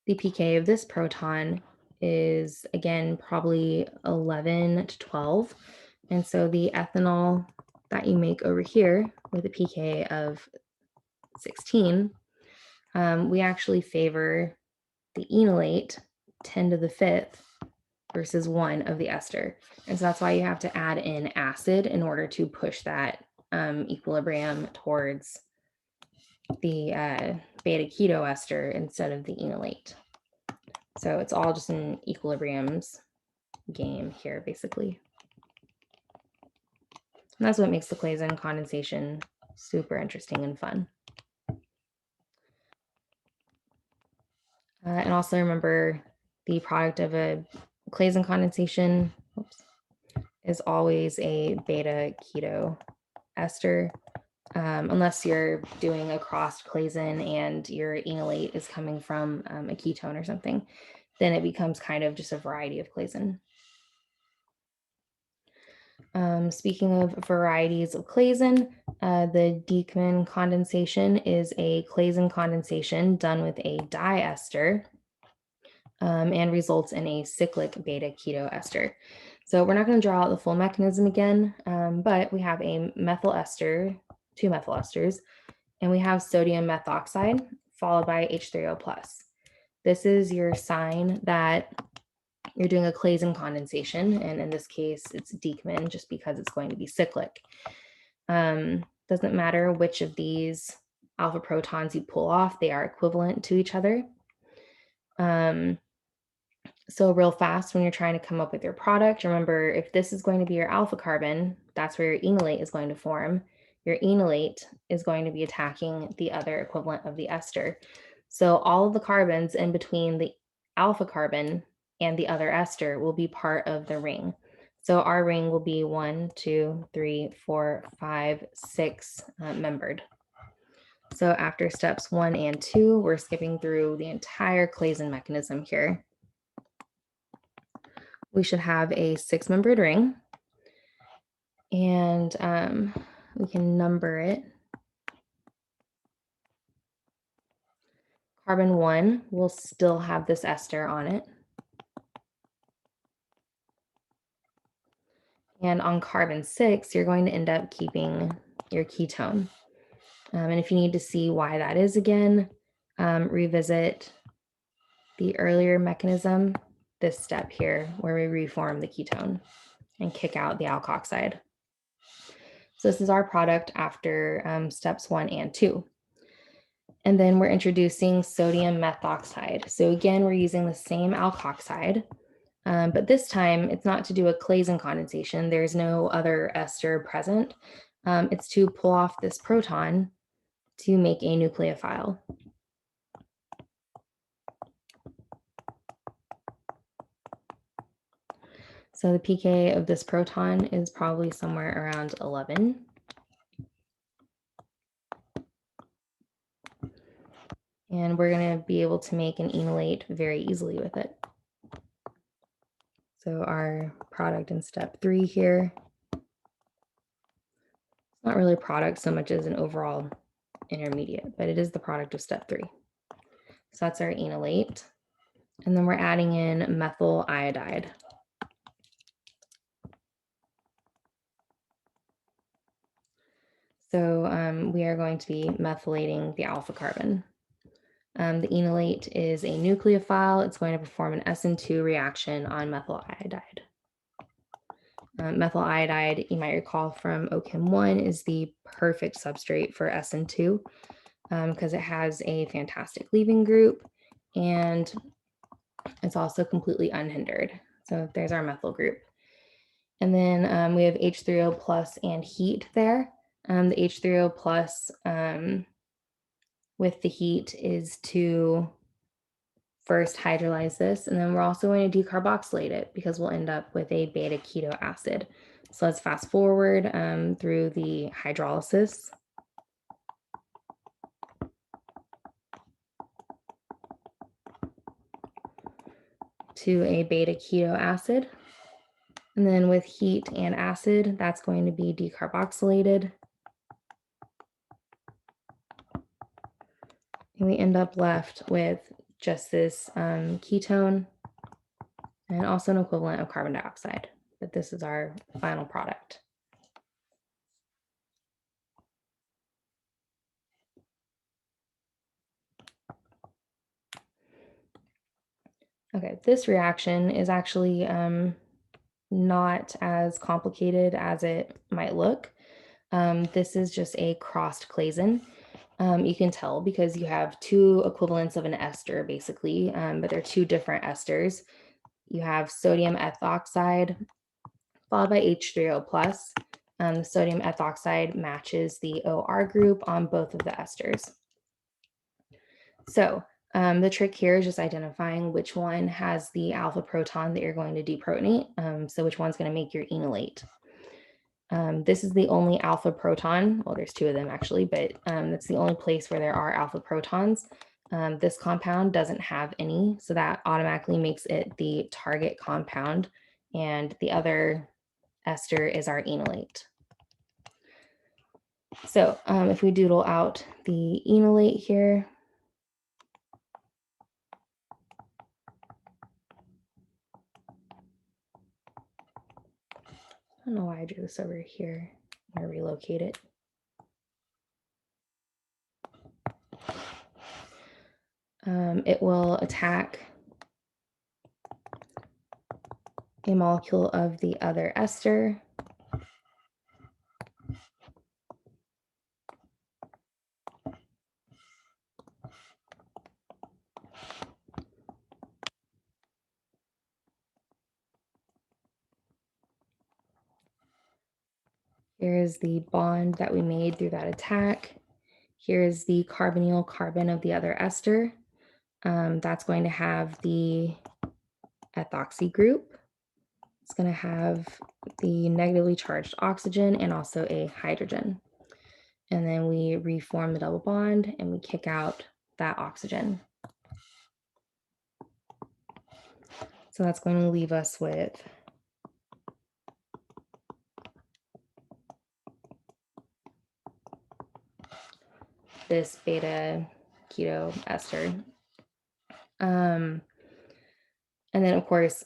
the pK of this proton is, again, probably 11 to 12. And so the ethanol that you make over here with a pK of 16, we actually favor the enolate 10 to the fifth versus 1 of the ester. And so that's why you have to add in acid in order to push that equilibrium towards the beta keto ester instead of the enolate. So it's all just an equilibriums game here, basically. And that's what makes the Claisen condensation super interesting and fun. And also remember, the product of a Claisen condensation is always a beta keto ester, unless you're doing a crossed Claisen and your enolate is coming from a ketone or something. Then it becomes kind of just a variety of Claisen. Speaking of varieties of Claisen, the Dieckmann condensation is a Claisen condensation done with a diester and results in a cyclic beta keto ester. So we're not going to draw out the full mechanism again, but we have a methyl ester, 2 methyl esters, and we have sodium methoxide followed by H3O+. This is your sign that you're doing a Claisen condensation, and in this case, it's Dieckmann just because it's going to be cyclic. Doesn't matter which of these alpha protons you pull off, they are equivalent to each other. So real fast, when you're trying to come up with your product, remember, if this is going to be your alpha carbon, that's where your enolate is going to form. Your enolate is going to be attacking the other equivalent of the ester. So all of the carbons in between the alpha carbon and the other ester will be part of the ring. So our ring will be 1, 2, 3, 4, 5, 6 membered. So after steps 1 and 2, we're skipping through the entire Claisen mechanism here. We should have a 6-membered ring, and we can number it. Carbon 1 will still have this ester on it. And on carbon 6, you're going to end up keeping your ketone. And if you need to see why that is again, revisit the earlier mechanism, this step here, where we reform the ketone and kick out the alkoxide. So this is our product after steps 1 and 2. And then we're introducing sodium methoxide. So again, we're using the same alkoxide, but this time it's not to do a Claisen condensation. There's no other ester present. It's to pull off this proton to make a nucleophile. So the pK of this proton is probably somewhere around 11. And we're going to be able to make an enolate very easily with it. So our product in step 3 here, it's not really a product so much as an overall intermediate, but it is the product of step 3. So that's our enolate. And then we're adding in methyl iodide. So we are going to be methylating the alpha carbon. The enolate is a nucleophile. It's going to perform an SN2 reaction on methyl iodide. Methyl iodide, you might recall from OCHEM 1, is the perfect substrate for SN2 because it has a fantastic leaving group and it's also completely unhindered. So there's our methyl group. And then we have H3O plus and heat there. The H3O plus with the heat is to first hydrolyze this, and then we're also going to decarboxylate it because we'll end up with a beta keto acid. So let's fast forward through the hydrolysis. To a beta keto acid. And then with heat and acid, that's going to be decarboxylated. And we end up left with just this ketone and also an equivalent of carbon dioxide. But this is our final product. Okay, this reaction is actually not as complicated as it might look. This is just a crossed Claisen. You can tell because you have two equivalents of an ester basically, but they're two different esters. You have sodium ethoxide followed by H3O plus. The sodium ethoxide matches the OR group on both of the esters. So the trick here is just identifying which one has the alpha proton that you're going to deprotonate. So which one's going to make your enolate. This is the only alpha proton. Well, there's two of them actually, but that's the only place where there are alpha protons. This compound doesn't have any, so that automatically makes it the target compound. And the other ester is our enolate. So if we doodle out the enolate here, I don't know why I drew this over here. I'm going to relocate it. It will attack a molecule of the other ester. Here's the bond that we made through that attack. Here's the carbonyl carbon of the other ester. That's going to have the ethoxy group. It's going to have the negatively charged oxygen and also a hydrogen. And then we reform the double bond and we kick out that oxygen. So that's going to leave us with this beta keto ester. And then of course,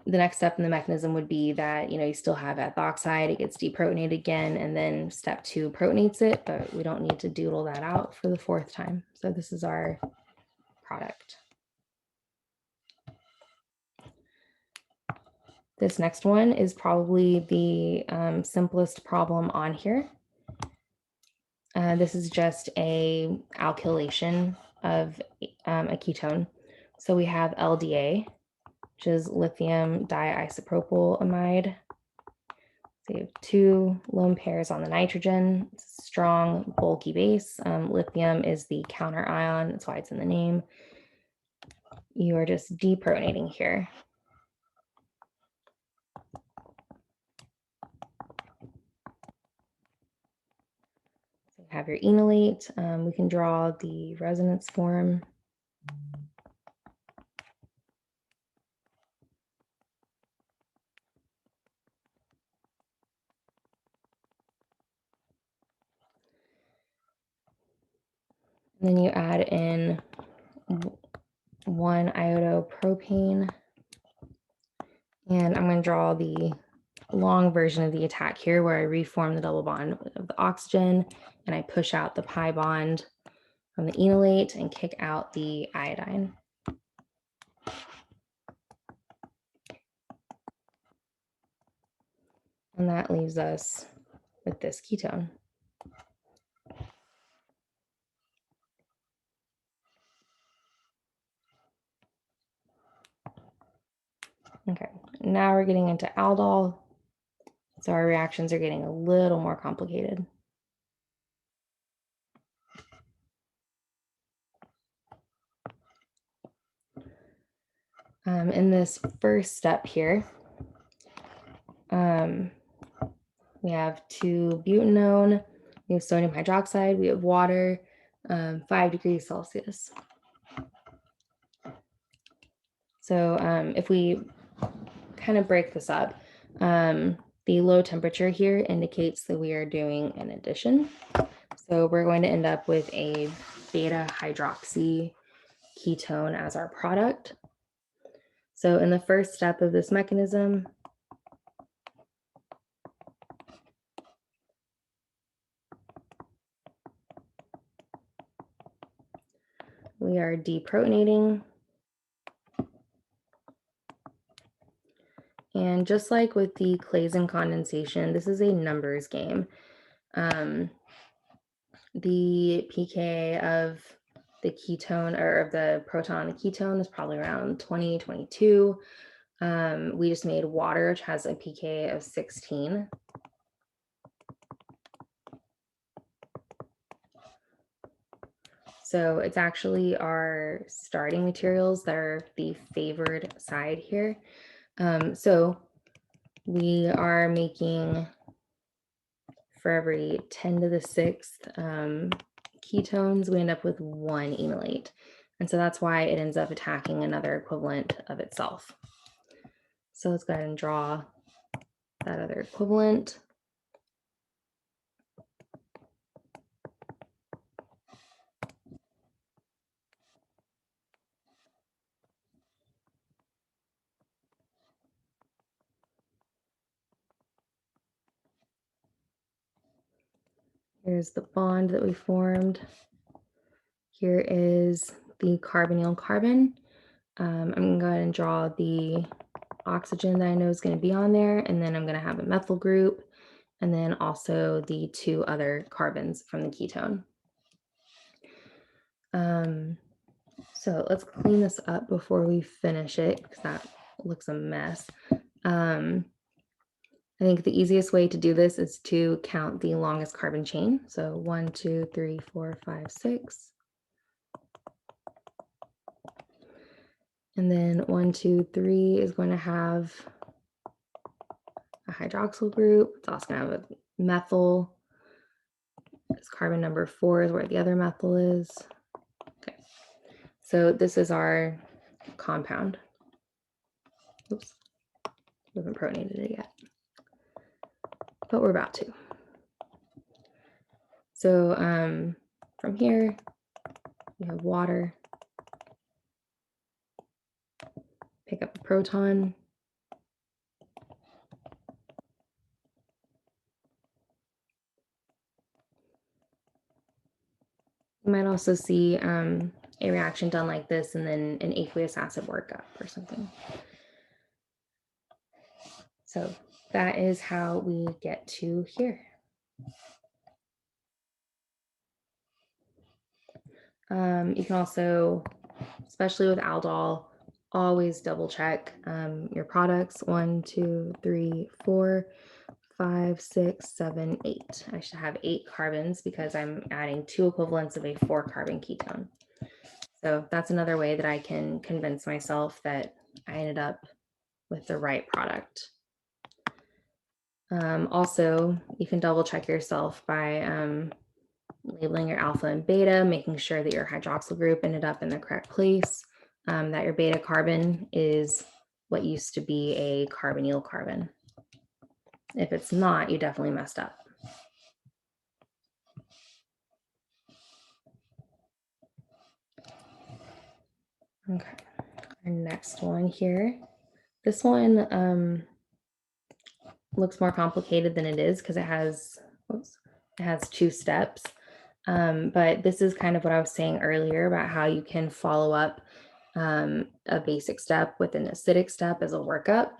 the next step in the mechanism would be that, you still have ethoxide, it gets deprotonated again, and then step 2 protonates it, but we don't need to doodle that out for the 4th time. So this is our product. This next one is probably the simplest problem on here. This is just a alkylation of a ketone. So we have LDA, which is lithium diisopropyl amide. So you have 2 lone pairs on the nitrogen. It's a strong, bulky base. Lithium is the counter ion. That's why it's in the name. You are just deprotonating here. have your enolate. We can draw the resonance form. And then you add in 1 iodo-propane. And I'm going to draw the long version of the attack here, where I reform the double bond of the oxygen and I push out the pi bond from the enolate and kick out the iodine. And that leaves us with this ketone. Okay, now we're getting into aldol. So our reactions are getting a little more complicated. In this first step here, we have 2 butanone, we have sodium hydroxide, we have water, 5 degrees Celsius. So if we kind of break this up, the low temperature here indicates that we are doing an addition. So we're going to end up with a beta hydroxy ketone as our product. So in the first step of this mechanism, we are deprotonating. And just like with the Claisen condensation, this is a numbers game. The pKa of the ketone, or of the proton on the ketone, is probably around 20, 22. We just made water, which has a pKa of 16. So it's actually our starting materials that are the favored side here. So we are making, for every 10 to the 6th ketones, we end up with 1 enolate. And so that's why it ends up attacking another equivalent of itself. So let's go ahead and draw that other equivalent. Here's the bond that we formed. Here is the carbonyl carbon. I'm going to go ahead and draw the oxygen that I know is going to be on there, and then I'm going to have a methyl group, and then also the 2 other carbons from the ketone. So let's clean this up before we finish it, because that looks a mess. I think the easiest way to do this is to count the longest carbon chain. So 1, 2, 3, 4, 5, 6. And then 1, 2, 3 is going to have a hydroxyl group. It's also going to have a methyl. It's carbon number 4 is where the other methyl is. Okay. So this is our compound. Oops. We haven't protonated it yet, but we're about to. So from here, we have water. Pick up a proton. You might also see a reaction done like this and then an aqueous acid workup or something. So that is how we get to here. You can also, especially with aldol, always double check your products. 1, 2, 3, 4, 5, 6, 7, 8. I should have 8 carbons because I'm adding 2 equivalents of a 4 carbon ketone. So that's another way that I can convince myself that I ended up with the right product. Also, you can double check yourself by labeling your alpha and beta, making sure that your hydroxyl group ended up in the correct place, that your beta carbon is what used to be a carbonyl carbon. If it's not, you definitely messed up. Okay, our next one here. This one looks more complicated than it is because it has 2 steps. But this is kind of what I was saying earlier about how you can follow up a basic step with an acidic step as a workup.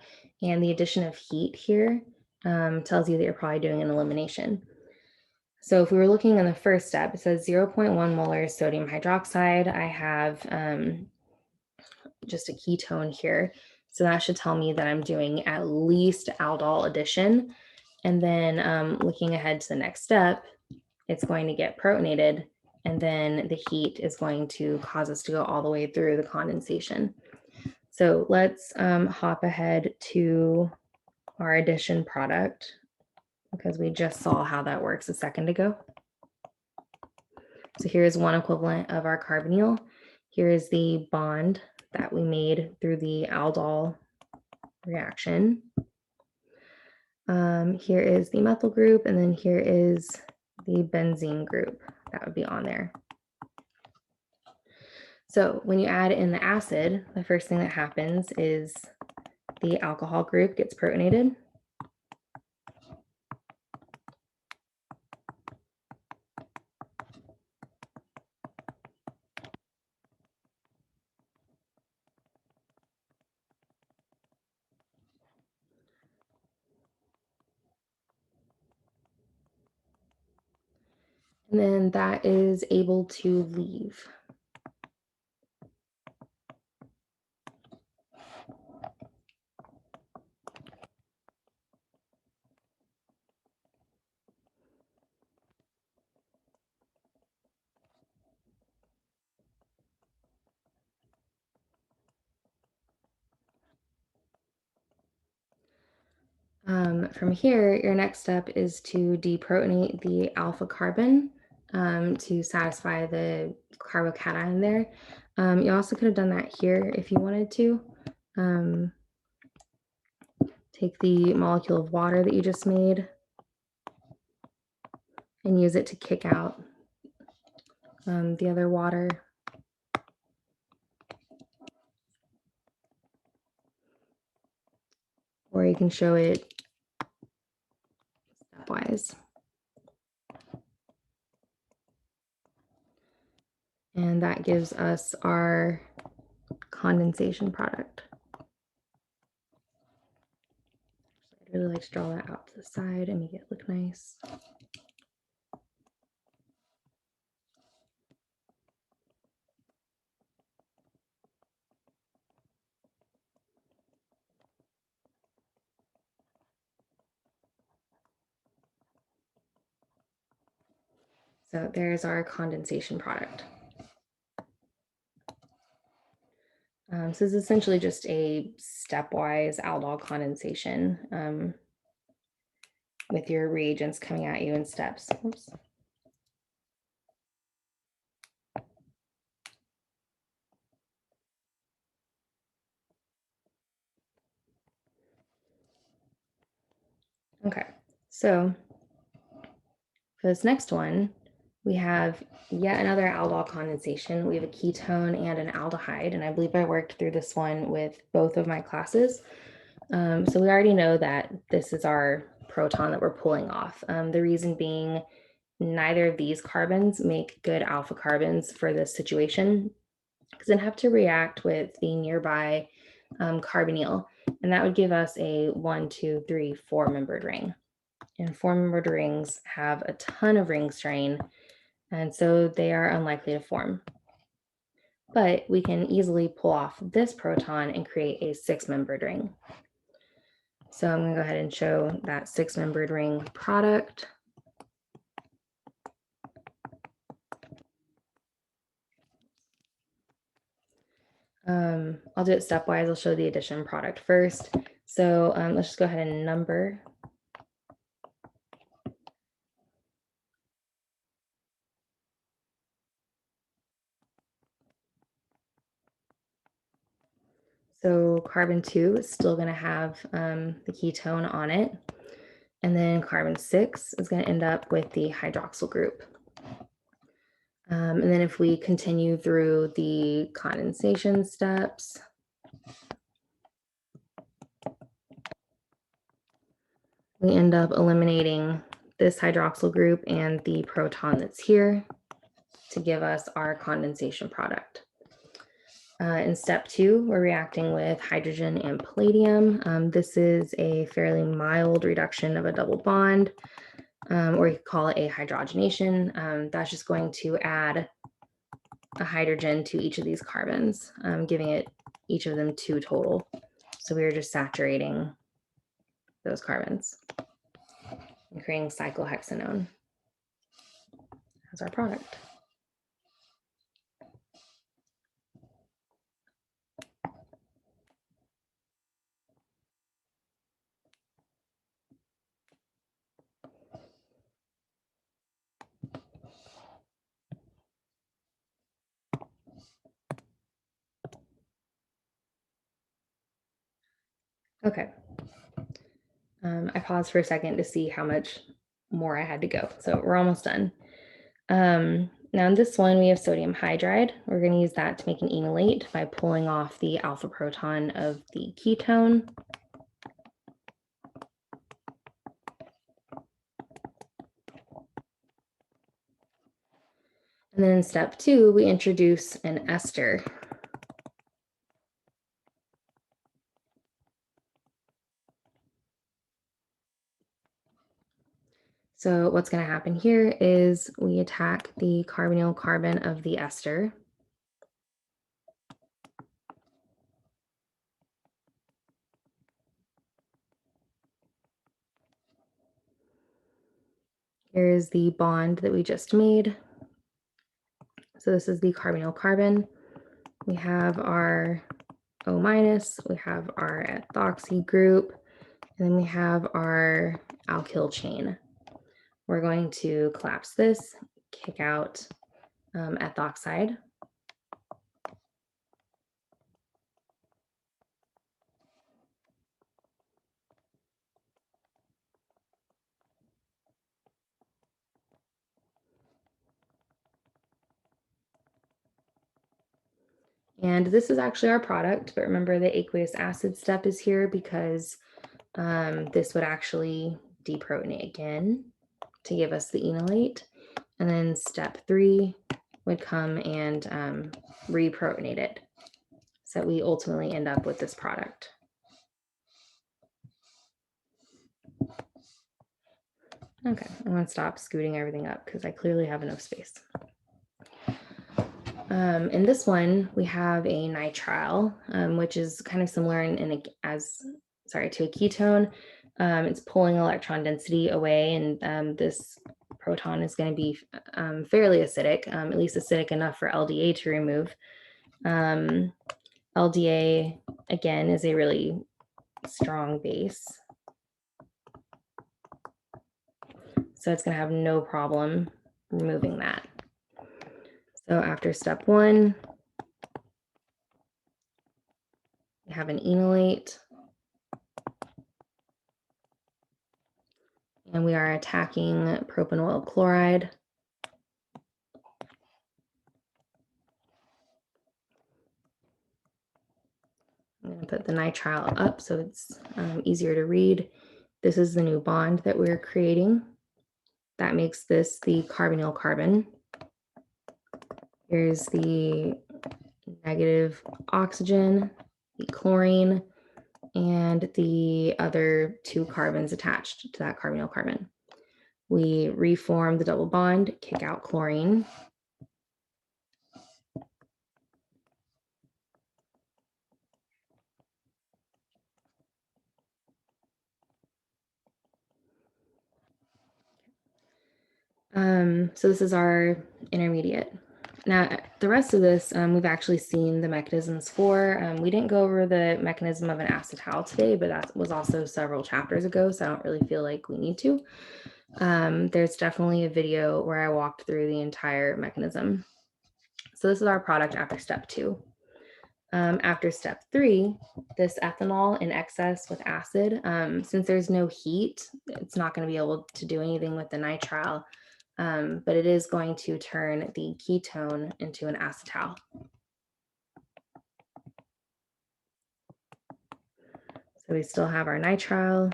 And the addition of heat here tells you that you're probably doing an elimination. So if we were looking in the first step, it says 0.1 molar sodium hydroxide. I have just a ketone here. So that should tell me that I'm doing at least aldol addition. And then looking ahead to the next step, it's going to get protonated, and then the heat is going to cause us to go all the way through the condensation. So let's hop ahead to our addition product because we just saw how that works a second ago. So here's one equivalent of our carbonyl. Here is the bond that we made through the aldol reaction. Here is the methyl group, and then here is the benzene group that would be on there. So when you add in the acid, the first thing that happens is the alcohol group gets protonated. And then that is able to leave. From here, your next step is to deprotonate the alpha carbon to satisfy the carbocation there. You also could have done that here if you wanted to. Take the molecule of water that you just made and use it to kick out the other water. Or you can show it stepwise. And that gives us our condensation product. I'd really like to draw that out to the side and make it look nice. So there's our condensation product. So this is essentially just a stepwise aldol condensation with your reagents coming at you in steps. Oops. Okay, so for this next one, we have yet another aldol condensation. We have a ketone and an aldehyde, and I believe I worked through this one with both of my classes. So we already know that this is our proton that we're pulling off. The reason being, neither of these carbons make good alpha carbons for this situation because it'd have to react with the nearby carbonyl, and that would give us a 1, 2, 3, 4-membered ring. And 4-membered rings have a ton of ring strain, and so they are unlikely to form. But we can easily pull off this proton and create a 6-membered ring. So I'm going to go ahead and show that 6-membered ring product. I'll do it stepwise. I'll show the addition product first. So let's just go ahead and number. So carbon 2 is still going to have the ketone on it. And then carbon 6 is going to end up with the hydroxyl group. And then if we continue through the condensation steps, we end up eliminating this hydroxyl group and the proton that's here to give us our condensation product. In step 2, we're reacting with hydrogen and palladium. This is a fairly mild reduction of a double bond, or you could call it a hydrogenation. That's just going to add a hydrogen to each of these carbons, giving it each of them 2 total. So we are just saturating those carbons and creating cyclohexanone as our product. Okay. I paused for a second to see how much more I had to go. So we're almost done. Now in this one, we have sodium hydride. We're going to use that to make an enolate by pulling off the alpha proton of the ketone. And then in step 2, we introduce an ester. So what's going to happen here is we attack the carbonyl carbon of the ester. Here's the bond that we just made. So this is the carbonyl carbon. We have our O-, we have our ethoxy group, and then we have our alkyl chain. We're going to collapse this, kick out ethoxide. And this is actually our product, but remember the aqueous acid step is here because this would actually deprotonate again to give us the enolate. And then step 3 would come and reprotonate it. So we ultimately end up with this product. Okay, I'm going to stop scooting everything up because I clearly have enough space. In this one, we have a nitrile, which is kind of similar to a ketone. It's pulling electron density away, and this proton is going to be fairly acidic, at least acidic enough for LDA to remove. LDA, again, is a really strong base. So it's going to have no problem removing that. So after step 1, we have an enolate. And we are attacking propanoyl chloride. I'm going to put the nitrile up so it's easier to read. This is the new bond that we're creating. That makes this the carbonyl carbon. Here's the negative oxygen, the chlorine, and the other 2 carbons attached to that carbonyl carbon. We reform the double bond, kick out chlorine. So this is our intermediate. Now, the rest of this, we've actually seen the mechanisms for. We didn't go over the mechanism of an acetal today, but that was also several chapters ago, so I don't really feel like we need to. There's definitely a video where I walked through the entire mechanism. So this is our product after step 2. After step 3, this ethanol in excess with acid, since there's no heat, it's not going to be able to do anything with the nitrile, but it is going to turn the ketone into an acetal. So we still have our nitrile,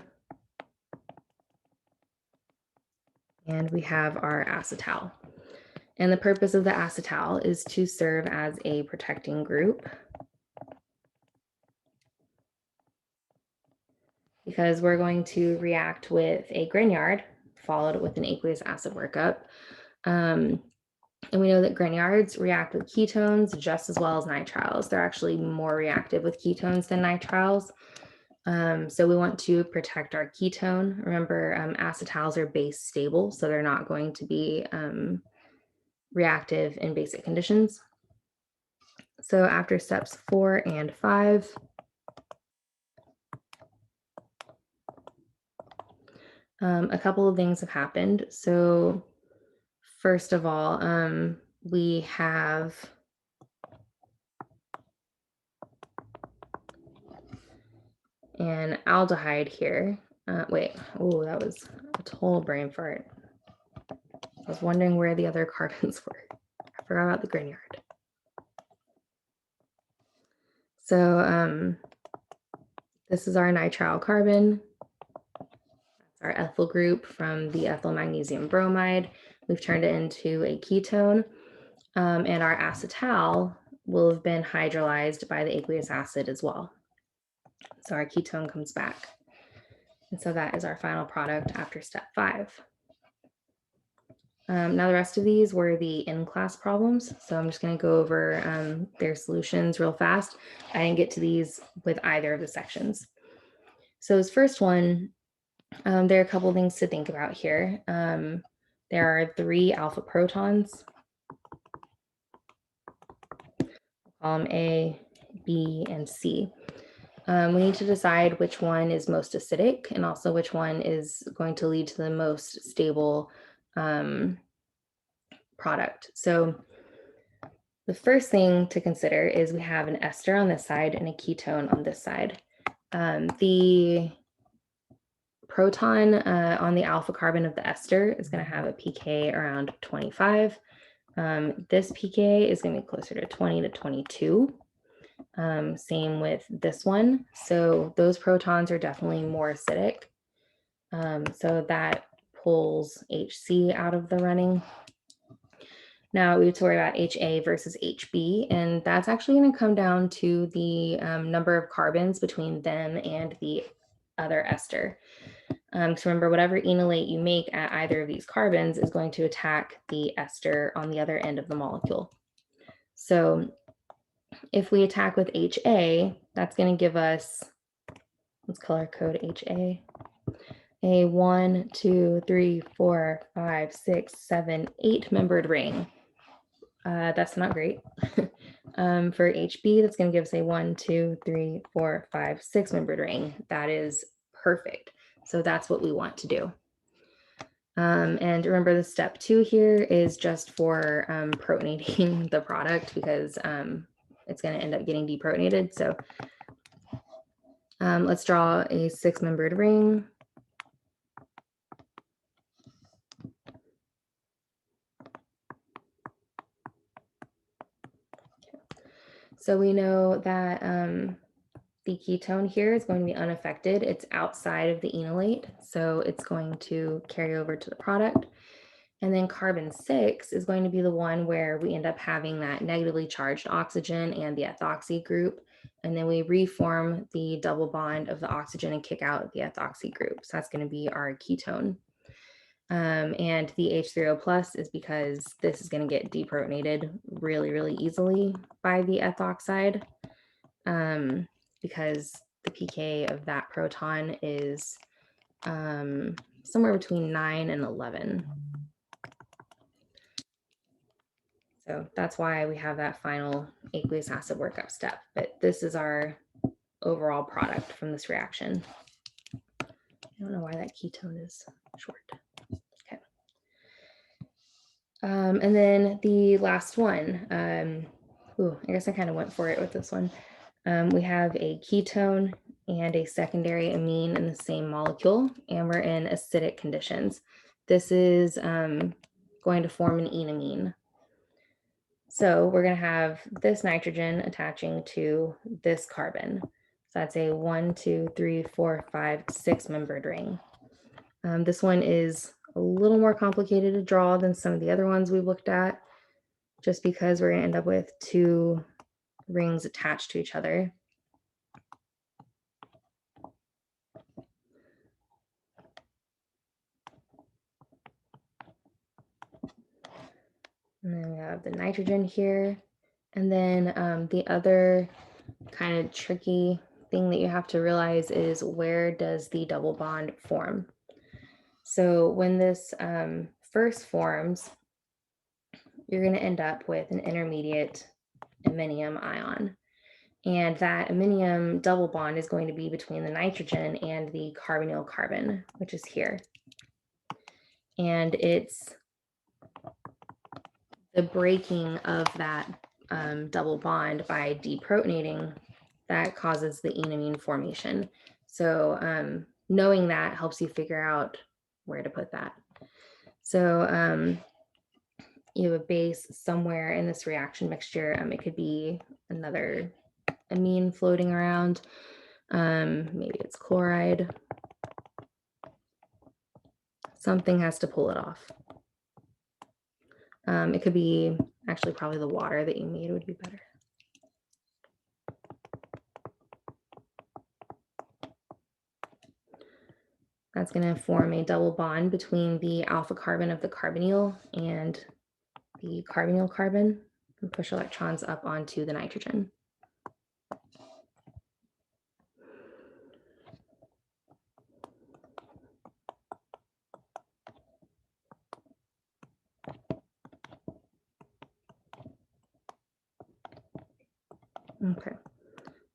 and we have our acetal. And the purpose of the acetal is to serve as a protecting group, because we're going to react with a Grignard followed with an aqueous acid workup. And we know that Grignards react with ketones just as well as nitriles. They're actually more reactive with ketones than nitriles. So we want to protect our ketone. Remember, acetals are base stable, so they're not going to be reactive in basic conditions. So after steps 4 and 5, a couple of things have happened. So first of all, we have an aldehyde here. Wait, oh, that was a total brain fart. I was wondering where the other carbons were. I forgot about the Grignard. So this is our nitrile carbon. That's our ethyl group from the ethyl magnesium bromide. We've turned it into a ketone. And our acetal will have been hydrolyzed by the aqueous acid as well. So our ketone comes back. And so that is our final product after step 5. Now the rest of these were the in-class problems. So I'm just going to go over their solutions real fast. I didn't get to these with either of the sections. So this first one, there are a couple things to think about here. There are 3 alpha protons. We'll call them A, B, and C. We need to decide which one is most acidic and also which one is going to lead to the most stable product. So the first thing to consider is we have an ester on this side and a ketone on this side. The proton on the alpha carbon of the ester is going to have a pK around 25. This pK is going to be closer to 20 to 22. Same with this one. So those protons are definitely more acidic. So that pulls HC out of the running. Now we have to worry about HA versus HB, and that's actually going to come down to the number of carbons between them and the other ester. So remember, whatever enolate you make at either of these carbons is going to attack the ester on the other end of the molecule. So if we attack with HA, that's going to give us, let's color code HA, a 1, 2, 3, 4, 5, 6, 7, 8 membered ring. That's not great. For HB, that's going to give us a 1, 2, 3, 4, 5, 6 membered ring. That is perfect. So that's what we want to do. And remember, the step 2 here is just for protonating the product, because it's going to end up getting deprotonated. So let's draw a 6-membered ring. So we know that the ketone here is going to be unaffected. It's outside of the enolate, so it's going to carry over to the product. And then carbon 6 is going to be the one where we end up having that negatively charged oxygen and the ethoxy group. And then we reform the double bond of the oxygen and kick out the ethoxy group. So that's going to be our ketone. And the H3O plus is because this is going to get deprotonated really, really easily by the ethoxide, because the pK of that proton is somewhere between 9 and 11. So that's why we have that final aqueous acid workup step. But this is our overall product from this reaction. I don't know why that ketone is short. Okay. And then the last one, Ooh, I guess I kind of went for it with this one. We have a ketone and a secondary amine in the same molecule, and we're in acidic conditions. This is going to form an enamine. So we're going to have this nitrogen attaching to this carbon. So that's a 1, 2, 3, 4, 5, 6 membered ring. This one is a little more complicated to draw than some of the other ones we've looked at, just because we're going to end up with 2 rings attached to each other. And then we have the nitrogen here. And then the other kind of tricky thing that you have to realize is, where does the double bond form? So when this first forms, you're going to end up with an intermediate iminium ion. And that iminium double bond is going to be between the nitrogen and the carbonyl carbon, which is here. And it's the breaking of that double bond by deprotonating that causes the enamine formation. So knowing that helps you figure out where to put that. So you have a base somewhere in this reaction mixture. It could be another amine floating around. Maybe it's chloride. Something has to pull it off. It could be actually probably the water that you made would be better. That's going to form a double bond between the alpha carbon of the carbonyl and the carbonyl carbon and push electrons up onto the nitrogen. Okay,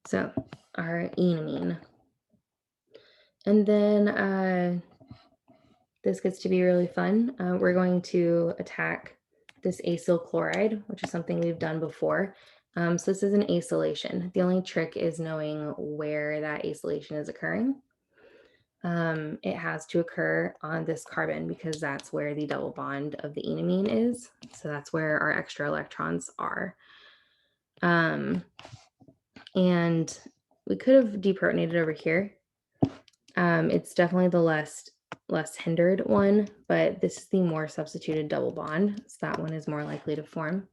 so our enamine. And then this gets to be really fun. We're going to attack this acyl chloride, which is something we've done before. So this is an acylation. The only trick is knowing where that acylation is occurring. It has to occur on this carbon because that's where the double bond of the enamine is. So that's where our extra electrons are. And we could have deprotonated over here. It's definitely the less hindered one, but this is the more substituted double bond. So that one is more likely to form.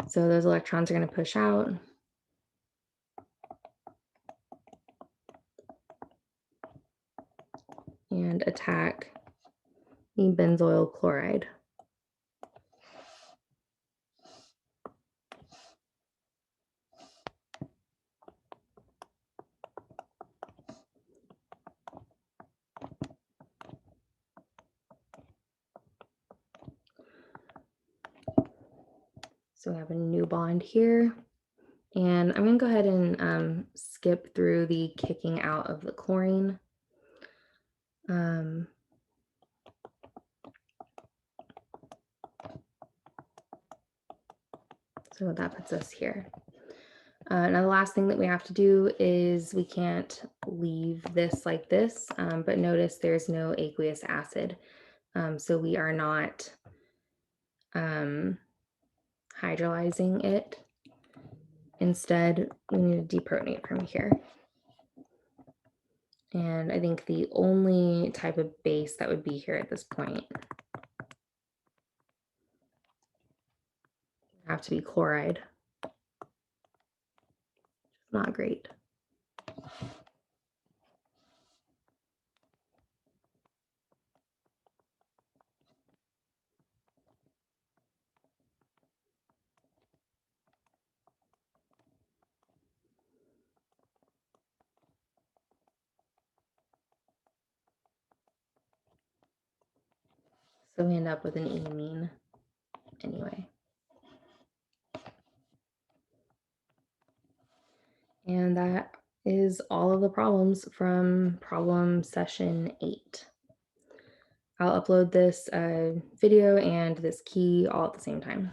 So those electrons are going to push out. And attack the benzoyl chloride. So we have a new bond here. And I'm going to go ahead and skip through the kicking out of the chlorine. So that puts us here. Now the last thing that we have to do is, we can't leave this like this, but notice there's no aqueous acid. So we are not hydrolyzing it. Instead, we need to deprotonate from here. And I think the only type of base that would be here at this point would have to be chloride. Not great. So we end up with an enamine anyway. And that is all of the problems from problem session 8. I'll upload this video and this key all at the same time.